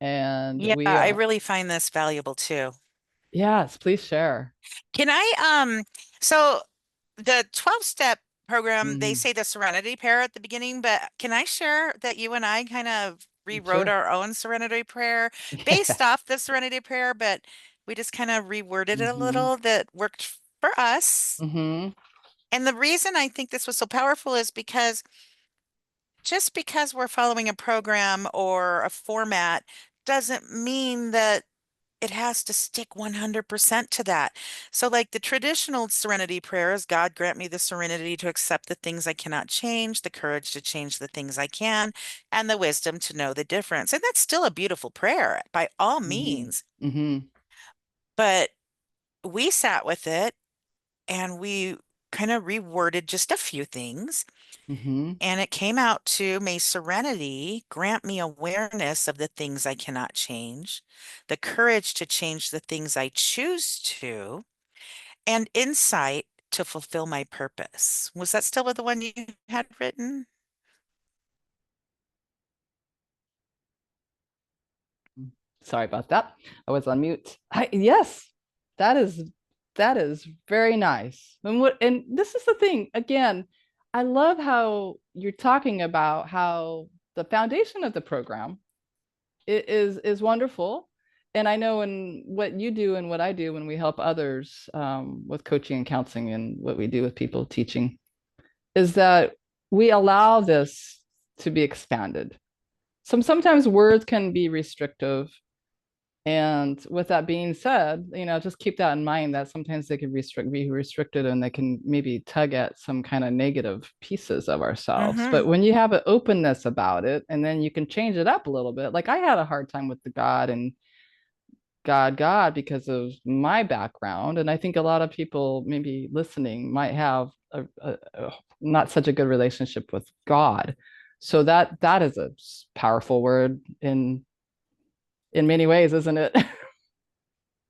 Speaker 1: And
Speaker 2: Yeah, I really find this valuable too.
Speaker 1: yes, please share.
Speaker 2: Can so the 12-step program, they
Speaker 1: Mhm.
Speaker 2: say the Serenity Prayer at the beginning, but can I share that you and I kind of rewrote
Speaker 1: Sure.
Speaker 2: our own Serenity Prayer
Speaker 1: Yeah.
Speaker 2: based off the Serenity Prayer, but we just kind of reworded it a
Speaker 1: Hmm.
Speaker 2: little that worked for us.
Speaker 1: Hmm.
Speaker 2: And the reason I think this was so powerful is because just because we're following a program or a format doesn't mean that it has to stick 100% to that. So, like the traditional serenity prayer is, God grant me the serenity to accept the things I cannot change, the courage to change the things I can, and the wisdom to know the difference. And that's still a beautiful prayer by all
Speaker 1: Hmm.
Speaker 2: means.
Speaker 1: Hmm.
Speaker 2: But we sat with it and we kind of reworded just a few things.
Speaker 1: Mm-hmm.
Speaker 2: And it came out to, may serenity grant me awareness of the things I cannot change, the courage to change the things I choose to, and insight to fulfill my purpose. Was that still the one you had written?
Speaker 1: Sorry about that. I was on mute. Yes, that is that is very nice. And this is the thing again. I love how you're talking about how the foundation of the program is wonderful. And I know in what you do and what I do when we help others with coaching and counseling and what we do with people teaching is that we allow this to be expanded. Sometimes words can be restrictive, and with that being said, just keep that in mind that sometimes they can be restricted and they can maybe tug at some kind of negative pieces of ourselves. But
Speaker 2: Mm-hmm.
Speaker 1: when you have an openness about it, and then you can change it up a little bit. Like I had a hard time with the God and God because of my background. And I think a lot of people maybe listening might have a not such a good relationship with God. So that is a powerful word in many ways, isn't it?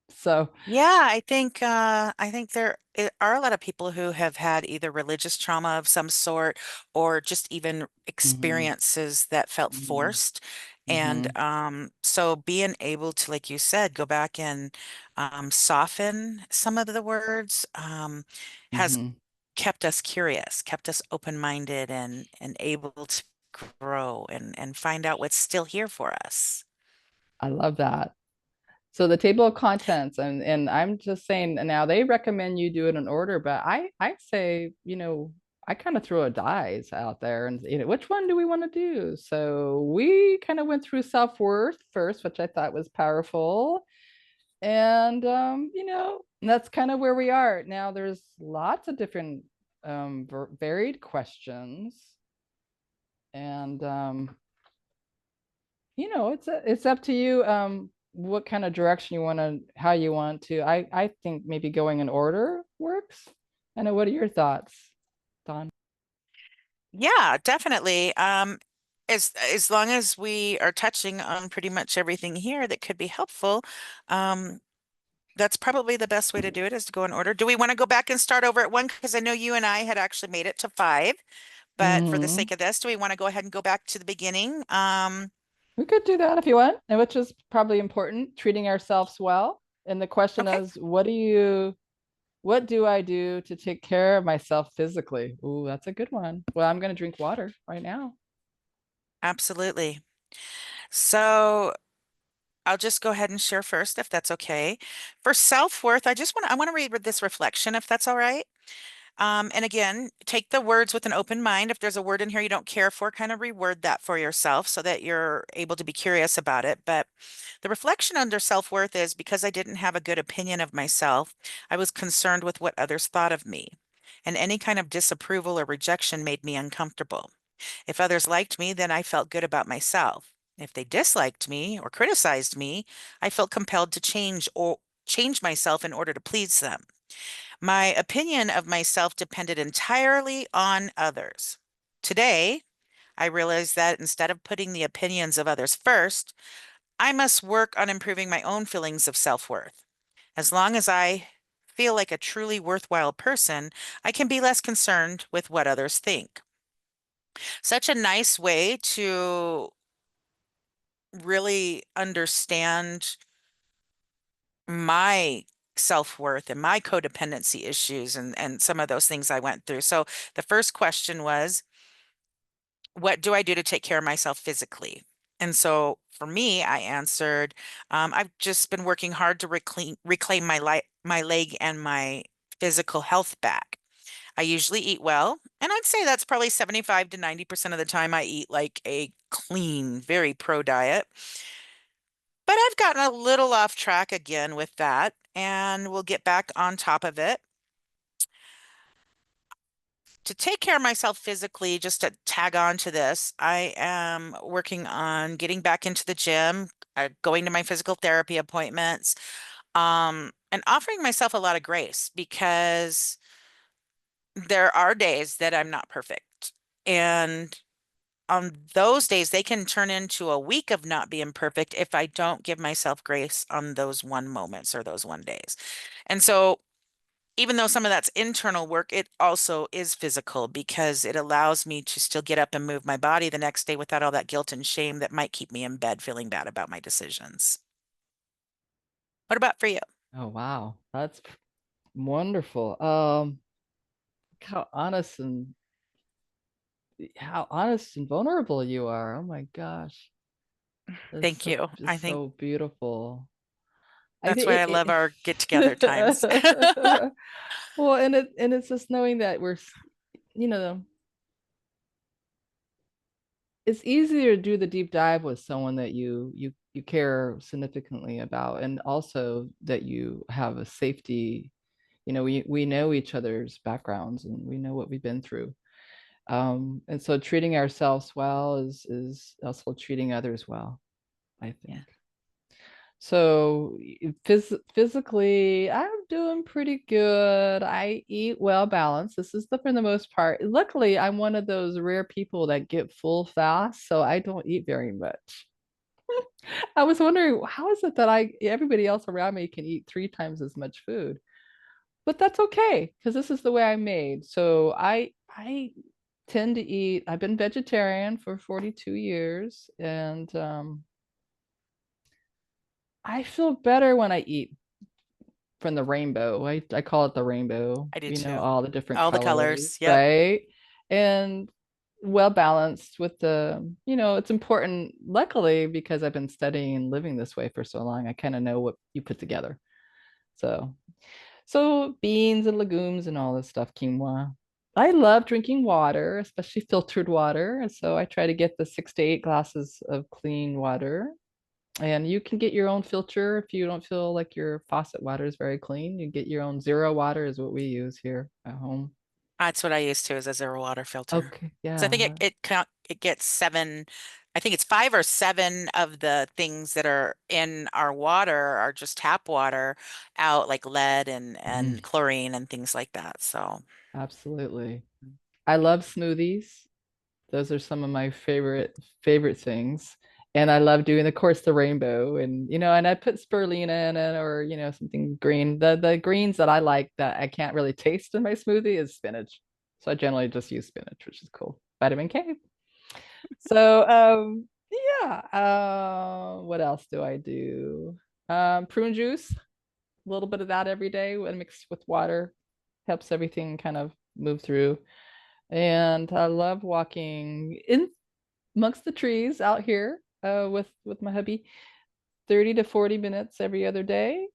Speaker 1: So,
Speaker 2: Yeah, I think there are a lot of people who have had either religious trauma of some sort or just even
Speaker 1: mhm,
Speaker 2: experiences that felt
Speaker 1: mhm,
Speaker 2: forced. And
Speaker 1: mhm.
Speaker 2: so being able to, like you said, go back and soften some of the words has
Speaker 1: Mhm.
Speaker 2: kept us curious, kept us open-minded and able to grow and find out what's still here for us.
Speaker 1: I love that. So the table of contents, and I'm just saying now they recommend you do it in order, but I say, I kind of throw a dice out there and which one do we want to do? So we kind of went through self-worth first, which I thought was powerful. And that's kind of where we are. Now there's lots of different varied questions. And it's up to you what kind of direction you want to how you want to. I think maybe going in order works. I know, what are your thoughts, Don?
Speaker 2: Yeah, definitely. As long as we are touching on pretty much everything here that could be helpful, um, that's probably the best way to do it is to go in order. Do we want to go back and start over at one? Because I know you and I had actually made it to five, but for the
Speaker 1: Hmm.
Speaker 2: sake of this, do we want to go ahead and go back to the beginning?
Speaker 1: We could do that if you want, and which is probably important, treating ourselves well. And the question
Speaker 2: Okay,
Speaker 1: is, what do I do to take care of myself physically? Ooh, that's a good one. Well, I'm going to drink water right now.
Speaker 2: absolutely. So I'll just go ahead and share first, if that's okay. For self-worth, I want to read this reflection, if that's all right. And again, take the words with an open mind. If there's a word in here you don't care for, kind of reword that for yourself so that you're able to be curious about it. But the reflection under self-worth is because I didn't have a good opinion of myself, I was concerned with what others thought of me. And any kind of disapproval or rejection made me uncomfortable. If others liked me, then I felt good about myself. If they disliked me or criticized me, I felt compelled to change myself in order to please them. My opinion of myself depended entirely on others. Today, I realize that instead of putting the opinions of others first, I must work on improving my own feelings of self-worth. As long as I feel like a truly worthwhile person, I can be less concerned with what others think. Such a nice way to really understand my self-worth and my codependency issues and some of those things I went through. So the first question was, what do I do to take care of myself physically? And so for me, I answered, I've just been working hard to reclaim my leg and my physical health back. I usually eat well, and I'd say that's probably 75 to 90% of the time I eat like a clean, very pro diet. But I've gotten a little off track again with that, and we'll get back on top of it. To take care of myself physically, just to tag on to this, I am working on getting back into the gym, going to my physical therapy appointments, and offering myself a lot of grace because there are days that I'm not perfect. And on those days, they can turn into a week of not being perfect if I don't give myself grace on those one moments or those one days. And so, even though some of that's internal work, it also is physical because it allows me to still get up and move my body the next day without all that guilt and shame that might keep me in bed feeling bad about my decisions. What about for you?
Speaker 1: Oh, wow. That's wonderful. How honest and vulnerable you are. Oh my gosh. That's
Speaker 2: Thank
Speaker 1: so
Speaker 2: you. I
Speaker 1: just
Speaker 2: think
Speaker 1: so beautiful. I
Speaker 2: that's why
Speaker 1: think
Speaker 2: I love our get together times.
Speaker 1: well, and it's just knowing that you know, it's easier to do the deep dive with someone that you care significantly about, and also that you have a safety. We know each other's backgrounds and we know what we've been through. And so treating ourselves well is also treating others well, I
Speaker 2: Yeah.
Speaker 1: think. So physically, I'm doing pretty good. I eat well balanced. This is for the most part. Luckily, I'm one of those rare people that get full fast, so I don't eat very much. I was wondering how is it that everybody else around me can eat 3 times as much food, but that's okay because this is the way I'm made. So I tend to eat. I've been vegetarian for 42 years, and I feel better when I eat from the rainbow. I call it the rainbow,
Speaker 2: I do too.
Speaker 1: all the different
Speaker 2: All the
Speaker 1: colors,
Speaker 2: colors. Yep.
Speaker 1: right? And well balanced with it's important, luckily, because I've been studying and living this way for so long. I kind of know what you put together. So beans and legumes and all this stuff, quinoa. I love drinking water, especially filtered water. And so I try to get the 6 to 8 glasses of clean water. And you can get your own filter if you don't feel like your faucet water is very clean. You get your own zero water is what we use here at home.
Speaker 2: That's what I used to as a zero water filter.
Speaker 1: Okay,
Speaker 2: So I think
Speaker 1: yeah.
Speaker 2: it gets seven, I think it's 5 or 7 of the things that are in our water are just tap water out, like lead
Speaker 1: Mm,
Speaker 2: and chlorine and things like that. So
Speaker 1: absolutely. I love smoothies. Those are some of my favorite things. And I love doing, of course, the rainbow, and I put spirulina in it, or something green. The greens that I like that I can't really taste in my smoothie is spinach. So I generally just use spinach, which is cool. Vitamin K. So yeah. What else do I do? Prune juice, a little bit of that every day when mixed with water helps everything kind of move through. And I love walking in amongst the trees out here with my hubby 30 to 40 minutes every other day.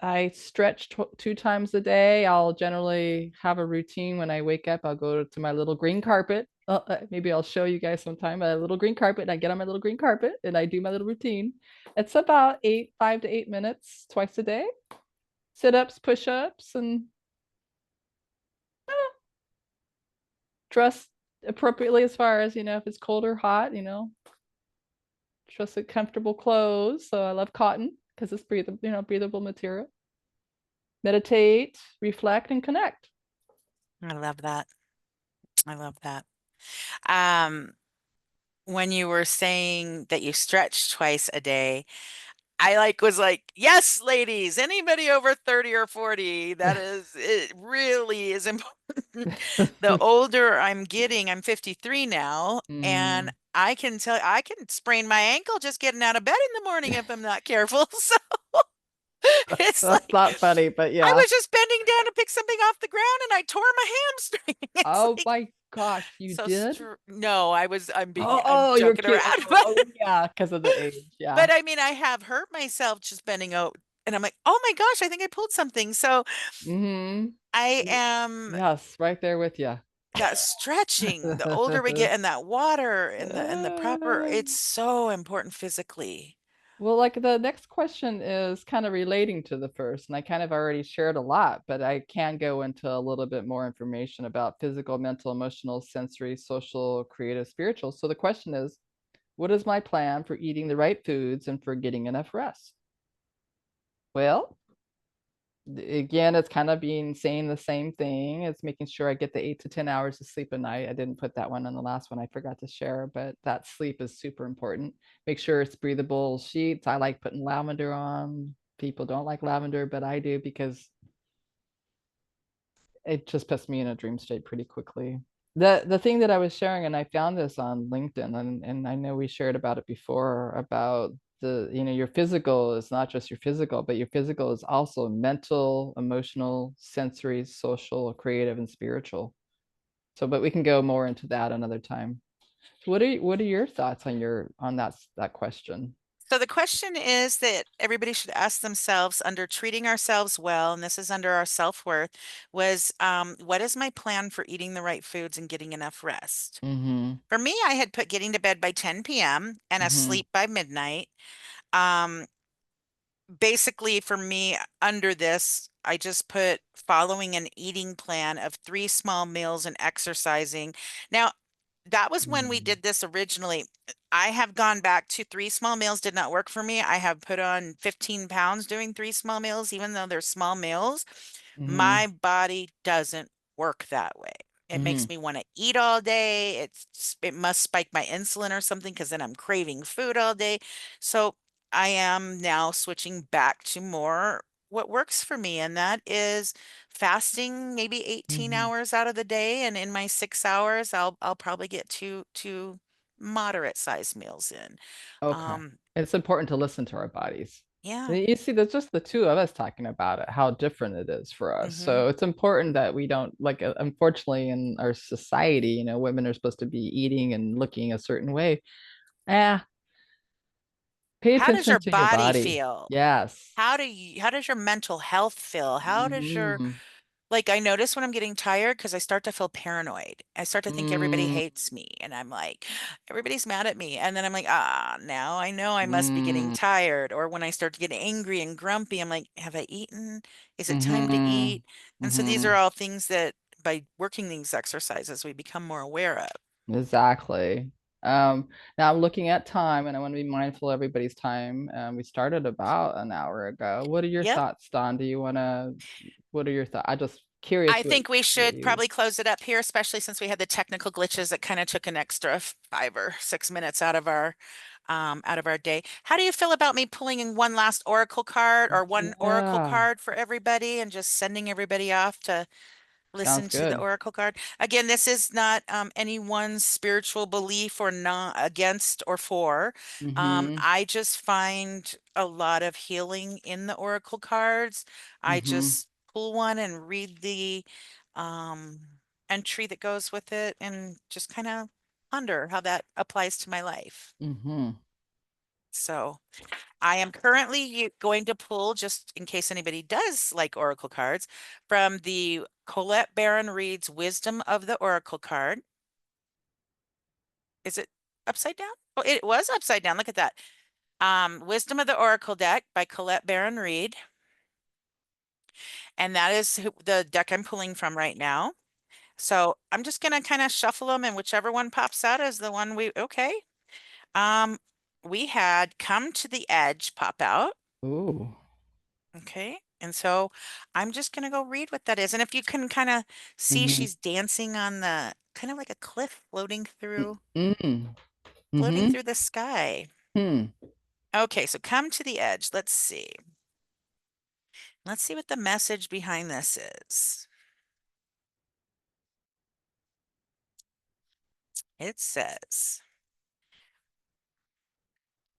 Speaker 1: I stretch 2 times a day. I'll generally have a routine when I wake up. I'll go to my little green carpet. Maybe I'll show you guys sometime a little green carpet. And I get on my little green carpet and I do my little routine. It's about 5 to 8 minutes twice a day. Sit ups, push ups, and dress appropriately as far as, if it's cold or hot, dress in comfortable clothes. So I love cotton because it's breathable material. Meditate, reflect, and connect.
Speaker 2: I love that. I love that. Um, when you were saying that you stretch twice a day, I was like, yes, ladies, anybody over 30 or 40, it really is important. The older I'm getting, I'm 53 now, and
Speaker 1: Mm.
Speaker 2: I can tell I can sprain my ankle just getting out of bed in the morning if I'm not careful. So it's
Speaker 1: That's
Speaker 2: like
Speaker 1: not funny, but
Speaker 2: I
Speaker 1: yeah.
Speaker 2: was just bending down to pick something off the ground and I tore my hamstring. It's
Speaker 1: Oh
Speaker 2: like
Speaker 1: my gosh, you did?
Speaker 2: no, I'm
Speaker 1: Oh, you're
Speaker 2: joking
Speaker 1: cute.
Speaker 2: around,
Speaker 1: Oh, yeah, because of the age. Yeah.
Speaker 2: but I mean, I have hurt myself just bending out, and I'm like, oh my gosh, I think I pulled something. So
Speaker 1: Mm-hmm.
Speaker 2: I am
Speaker 1: Yes, right there with you.
Speaker 2: that stretching, the older we get, and that water and the proper, it's so important physically.
Speaker 1: Well, like the next question is kind of relating to the first, and I kind of already shared a lot, but I can go into a little bit more information about physical, mental, emotional, sensory, social, creative, spiritual. So the question is, what is my plan for eating the right foods and for getting enough rest? Well, again, it's kind of being saying the same thing. It's making sure I get the 8 to 10 hours of sleep a night. I didn't put that one on the last one. I forgot to share, but that sleep is super important. Make sure it's breathable sheets. I like putting lavender on. People don't like lavender, but I do because it just puts me in a dream state pretty quickly. The thing that I was sharing, and I found this on LinkedIn, and I know we shared about it before about the, your physical is not just your physical, but your physical is also mental, emotional, sensory, social, creative, and spiritual. So, but we can go more into that another time. So what are your thoughts on that question?
Speaker 2: So the question is that everybody should ask themselves under treating ourselves well, and this is under our self-worth, was what is my plan for eating the right foods and getting enough rest?
Speaker 1: Mm-hmm.
Speaker 2: For me, I had put getting to bed by 10 p.m. and
Speaker 1: Mm-hmm.
Speaker 2: asleep by midnight. Um, Basically for me under this, I just put following an eating plan of 3 small meals and exercising. Now, that was when we did this originally. I have gone back to 3 small meals did not work for me. I have put on 15 pounds doing 3 small meals, even though they're small meals.
Speaker 1: Mm-hmm.
Speaker 2: My body doesn't work that way. It
Speaker 1: Mm-hmm.
Speaker 2: makes me want to eat all day. It must spike my insulin or something because then I'm craving food all day. So I am now switching back to more what works for me, and that is fasting maybe 18
Speaker 1: Mm-hmm.
Speaker 2: hours out of the day, and in my 6 hours, I'll probably get two moderate sized meals in.
Speaker 1: Okay.
Speaker 2: Um,
Speaker 1: It's important to listen to our bodies.
Speaker 2: yeah.
Speaker 1: You see, there's just the two of us talking about it, how different it is for us.
Speaker 2: Hmm.
Speaker 1: So it's important that we don't, like, unfortunately, in our society, women are supposed to be eating and looking a certain way. Yeah, pay
Speaker 2: How does
Speaker 1: attention
Speaker 2: your
Speaker 1: to your
Speaker 2: body
Speaker 1: body.
Speaker 2: feel?
Speaker 1: Yes.
Speaker 2: How does your mental health feel? How does your
Speaker 1: Mm-hmm.
Speaker 2: Like, I notice when I'm getting tired because I start to feel paranoid. I start to think everybody
Speaker 1: Mm-hmm.
Speaker 2: hates me, and I'm like, everybody's mad at me. And then I'm like, ah, now I know I must be getting tired. Or when I start to get angry and grumpy, I'm like, have I eaten? Is it time to
Speaker 1: Mm-hmm.
Speaker 2: eat? And so these
Speaker 1: Mm-hmm.
Speaker 2: are all things that by working these exercises, we become more aware of.
Speaker 1: Exactly. Now I'm looking at time and I want to be mindful of everybody's time. We started about an hour ago. What are your
Speaker 2: Yep.
Speaker 1: thoughts, Don? What are your thoughts? I just curious
Speaker 2: I think we
Speaker 1: what
Speaker 2: should
Speaker 1: you,
Speaker 2: probably close it up here, especially since we had the technical glitches that kind of took an extra 5 or 6 minutes out of our day. How do you feel about me pulling in one last oracle card or one oracle
Speaker 1: yeah,
Speaker 2: card for everybody and just sending everybody off to
Speaker 1: sounds
Speaker 2: listen to the
Speaker 1: good.
Speaker 2: oracle card? Again, this is not anyone's spiritual belief or not against or for.
Speaker 1: Mm-hmm.
Speaker 2: I just find a lot of healing in the oracle cards. I
Speaker 1: Mm-hmm.
Speaker 2: just pull one and read the um, entry that goes with it and just kind of ponder how that applies to my life.
Speaker 1: Mm-hmm.
Speaker 2: So I am currently going to pull, just in case anybody does like Oracle cards, from the Colette Baron Reed's Wisdom of the Oracle card. Is it upside down? Oh, it was upside down. Look at that. Wisdom of the Oracle deck by Colette Baron Reed. And that is the deck I'm pulling from right now. So I'm just going to kind of shuffle them, and whichever one pops out is the one okay. Um, we had Come to the Edge pop out.
Speaker 1: Ooh.
Speaker 2: Okay. And so I'm just going to go read what that is. And if you can kind of see,
Speaker 1: Mm-hmm.
Speaker 2: she's dancing on the kind of like a cliff
Speaker 1: Mm-hmm.
Speaker 2: floating
Speaker 1: Mm-hmm.
Speaker 2: through the sky.
Speaker 1: Hmm.
Speaker 2: Okay. So come to the edge. Let's see. Let's see what the message behind this is. It says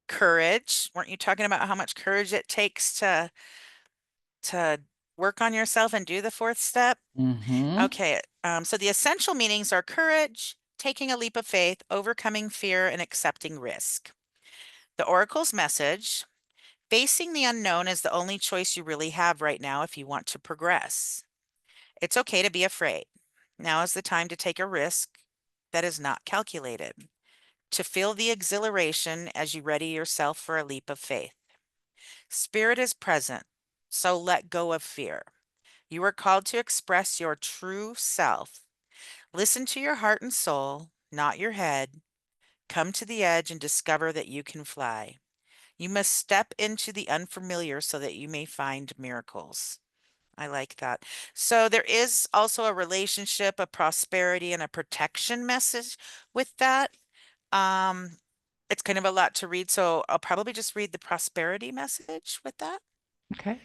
Speaker 2: courage. Weren't you talking about how much courage it takes to work on yourself and do the fourth step?
Speaker 1: Mm-hmm.
Speaker 2: Okay. So the essential meanings are courage, taking a leap of faith, overcoming fear, and accepting risk. The Oracle's message: facing the unknown is the only choice you really have right now if you want to progress. It's okay to be afraid. Now is the time to take a risk that is not calculated, to feel the exhilaration as you ready yourself for a leap of faith. Spirit is present, so let go of fear. You are called to express your true self. Listen to your heart and soul, not your head. Come to the edge and discover that you can fly. You must step into the unfamiliar so that you may find miracles. I like that. So there is also a relationship, a prosperity, and a protection message with that. Um, it's kind of a lot to read, so I'll probably just read the prosperity message with that.
Speaker 1: Okay.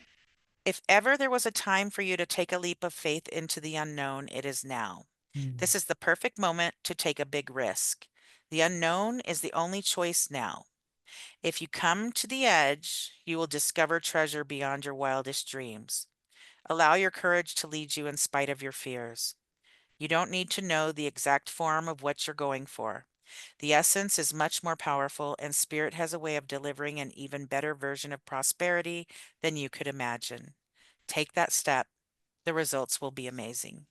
Speaker 2: If ever there was a time for you to take a leap of faith into the unknown, it is now.
Speaker 1: Mm.
Speaker 2: This is the perfect moment to take a big risk. The unknown is the only choice now. If you come to the edge, you will discover treasure beyond your wildest dreams. Allow your courage to lead you in spite of your fears. You don't need to know the exact form of what you're going for. The essence is much more powerful, and Spirit has a way of delivering an even better version of prosperity than you could imagine. Take that step. The results will be amazing.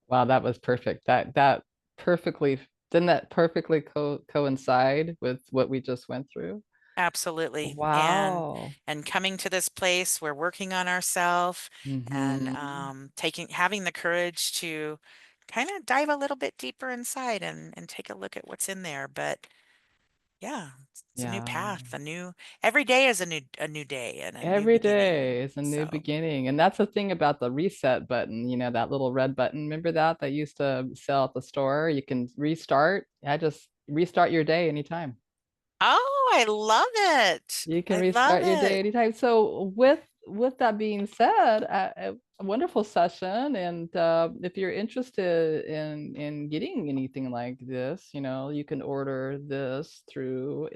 Speaker 1: Wow, that was perfect. That perfectly didn't that perfectly coincide with what we just went through?
Speaker 2: Absolutely.
Speaker 1: Wow.
Speaker 2: And coming to this place, we're working on ourselves and
Speaker 1: Mm-hmm.
Speaker 2: having the courage to kind of dive a little bit deeper inside and take a look at what's in there. But yeah, it's a new
Speaker 1: Yeah.
Speaker 2: path, every day is a new day and a new
Speaker 1: Every
Speaker 2: beginning.
Speaker 1: day is a new
Speaker 2: So,
Speaker 1: beginning. And that's the thing about the reset button, that little red button. Remember that used to sell at the store? You can restart. I just restart your day anytime.
Speaker 2: oh, I love it.
Speaker 1: You can
Speaker 2: I love
Speaker 1: restart your day
Speaker 2: it.
Speaker 1: anytime. So with that being said, a wonderful session. And if you're interested in getting anything like this, you can order this through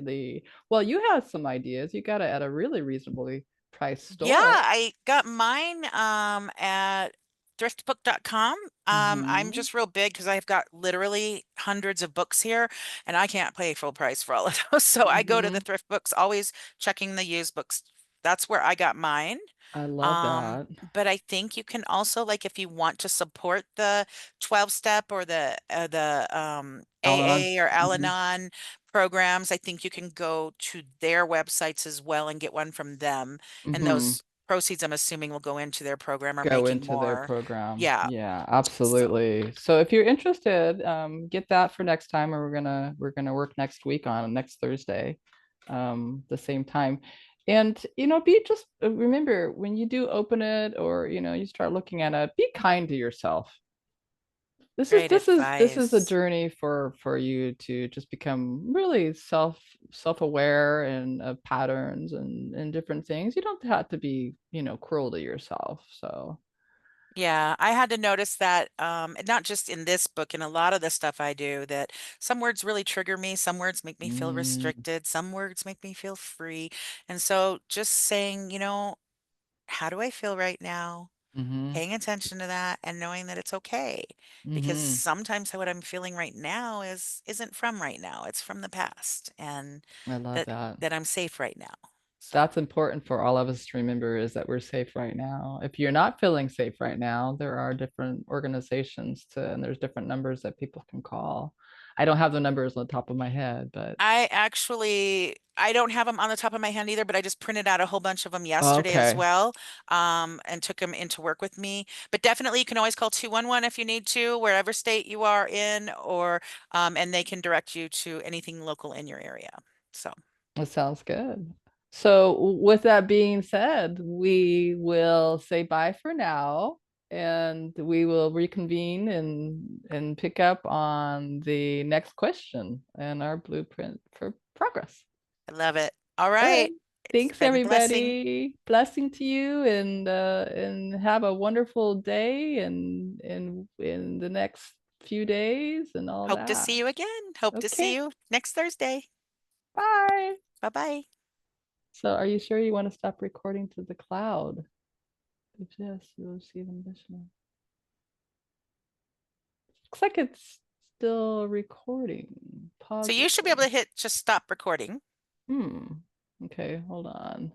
Speaker 1: well, you have some ideas. You got it at a really reasonably priced
Speaker 2: Yeah,
Speaker 1: store.
Speaker 2: I got mine at thriftbook.com. I'm
Speaker 1: Mm-hmm.
Speaker 2: just real big because I've got literally hundreds of books here and I can't pay full price for all of those. So I go to
Speaker 1: Mm-hmm.
Speaker 2: the thrift books, always checking the used books. That's where I got mine.
Speaker 1: I love that.
Speaker 2: But I think you can also, like, if you want to support the 12 step or the
Speaker 1: Al-Anon.
Speaker 2: AA or
Speaker 1: Mm-hmm.
Speaker 2: Al-Anon programs, I think you can go to their websites as well and get one from them. And
Speaker 1: Mm-hmm.
Speaker 2: those proceeds, I'm assuming, will go into their program or
Speaker 1: Go
Speaker 2: making
Speaker 1: into their
Speaker 2: more.
Speaker 1: program.
Speaker 2: Yeah.
Speaker 1: Yeah,
Speaker 2: So
Speaker 1: absolutely. So if you're interested, get that for next time, and we're gonna work next week on next Thursday, the same time. And be just remember when you do open it or you start looking at it, be kind to yourself. This is
Speaker 2: great
Speaker 1: this is this is a
Speaker 2: advice.
Speaker 1: journey for you to just become really self-aware and of patterns and different things. You don't have to be cruel to yourself. So.
Speaker 2: Yeah, I had to notice that, not just in this book, in a lot of the stuff I do, that some words really trigger me, some words make me feel
Speaker 1: Mm,
Speaker 2: restricted, some words make me feel free. And so just saying, how do I feel right now?
Speaker 1: mm-hmm.
Speaker 2: Paying attention to that and knowing that it's okay. Because
Speaker 1: Mm-hmm.
Speaker 2: sometimes what I'm feeling right now isn't from right now, it's from the past, and
Speaker 1: I love
Speaker 2: that
Speaker 1: that.
Speaker 2: that I'm safe right now. So
Speaker 1: That's important for all of us to remember is that we're safe right now. If you're not feeling safe right now, there are different organizations and there's different numbers that people can call. I don't have the numbers on the top of my head, but
Speaker 2: I don't have them on the top of my hand either, but I just printed out a whole bunch of them yesterday as
Speaker 1: okay.
Speaker 2: well, and took them into work with me. But definitely, you can always call 211 if you need to, wherever state you are in, or and they can direct you to anything local in your area. So
Speaker 1: That sounds good. So, with that being said, we will say bye for now, and we will reconvene and pick up on the next question and our blueprint for progress.
Speaker 2: I love it. All
Speaker 1: All right.
Speaker 2: right, it's
Speaker 1: Thanks,
Speaker 2: been a blessing.
Speaker 1: everybody. Blessing to you, and have a wonderful day and in the next few days and all
Speaker 2: Hope to
Speaker 1: that.
Speaker 2: see you again. Hope to see
Speaker 1: Okay.
Speaker 2: you next Thursday.
Speaker 1: Bye.
Speaker 2: Bye bye.
Speaker 1: So, are you sure you want to stop recording to the cloud? If yes, you'll see them additional. Looks like it's still recording.
Speaker 2: So
Speaker 1: Pause
Speaker 2: you should be able
Speaker 1: recording.
Speaker 2: to hit just stop recording.
Speaker 1: Hmm. Okay, hold on.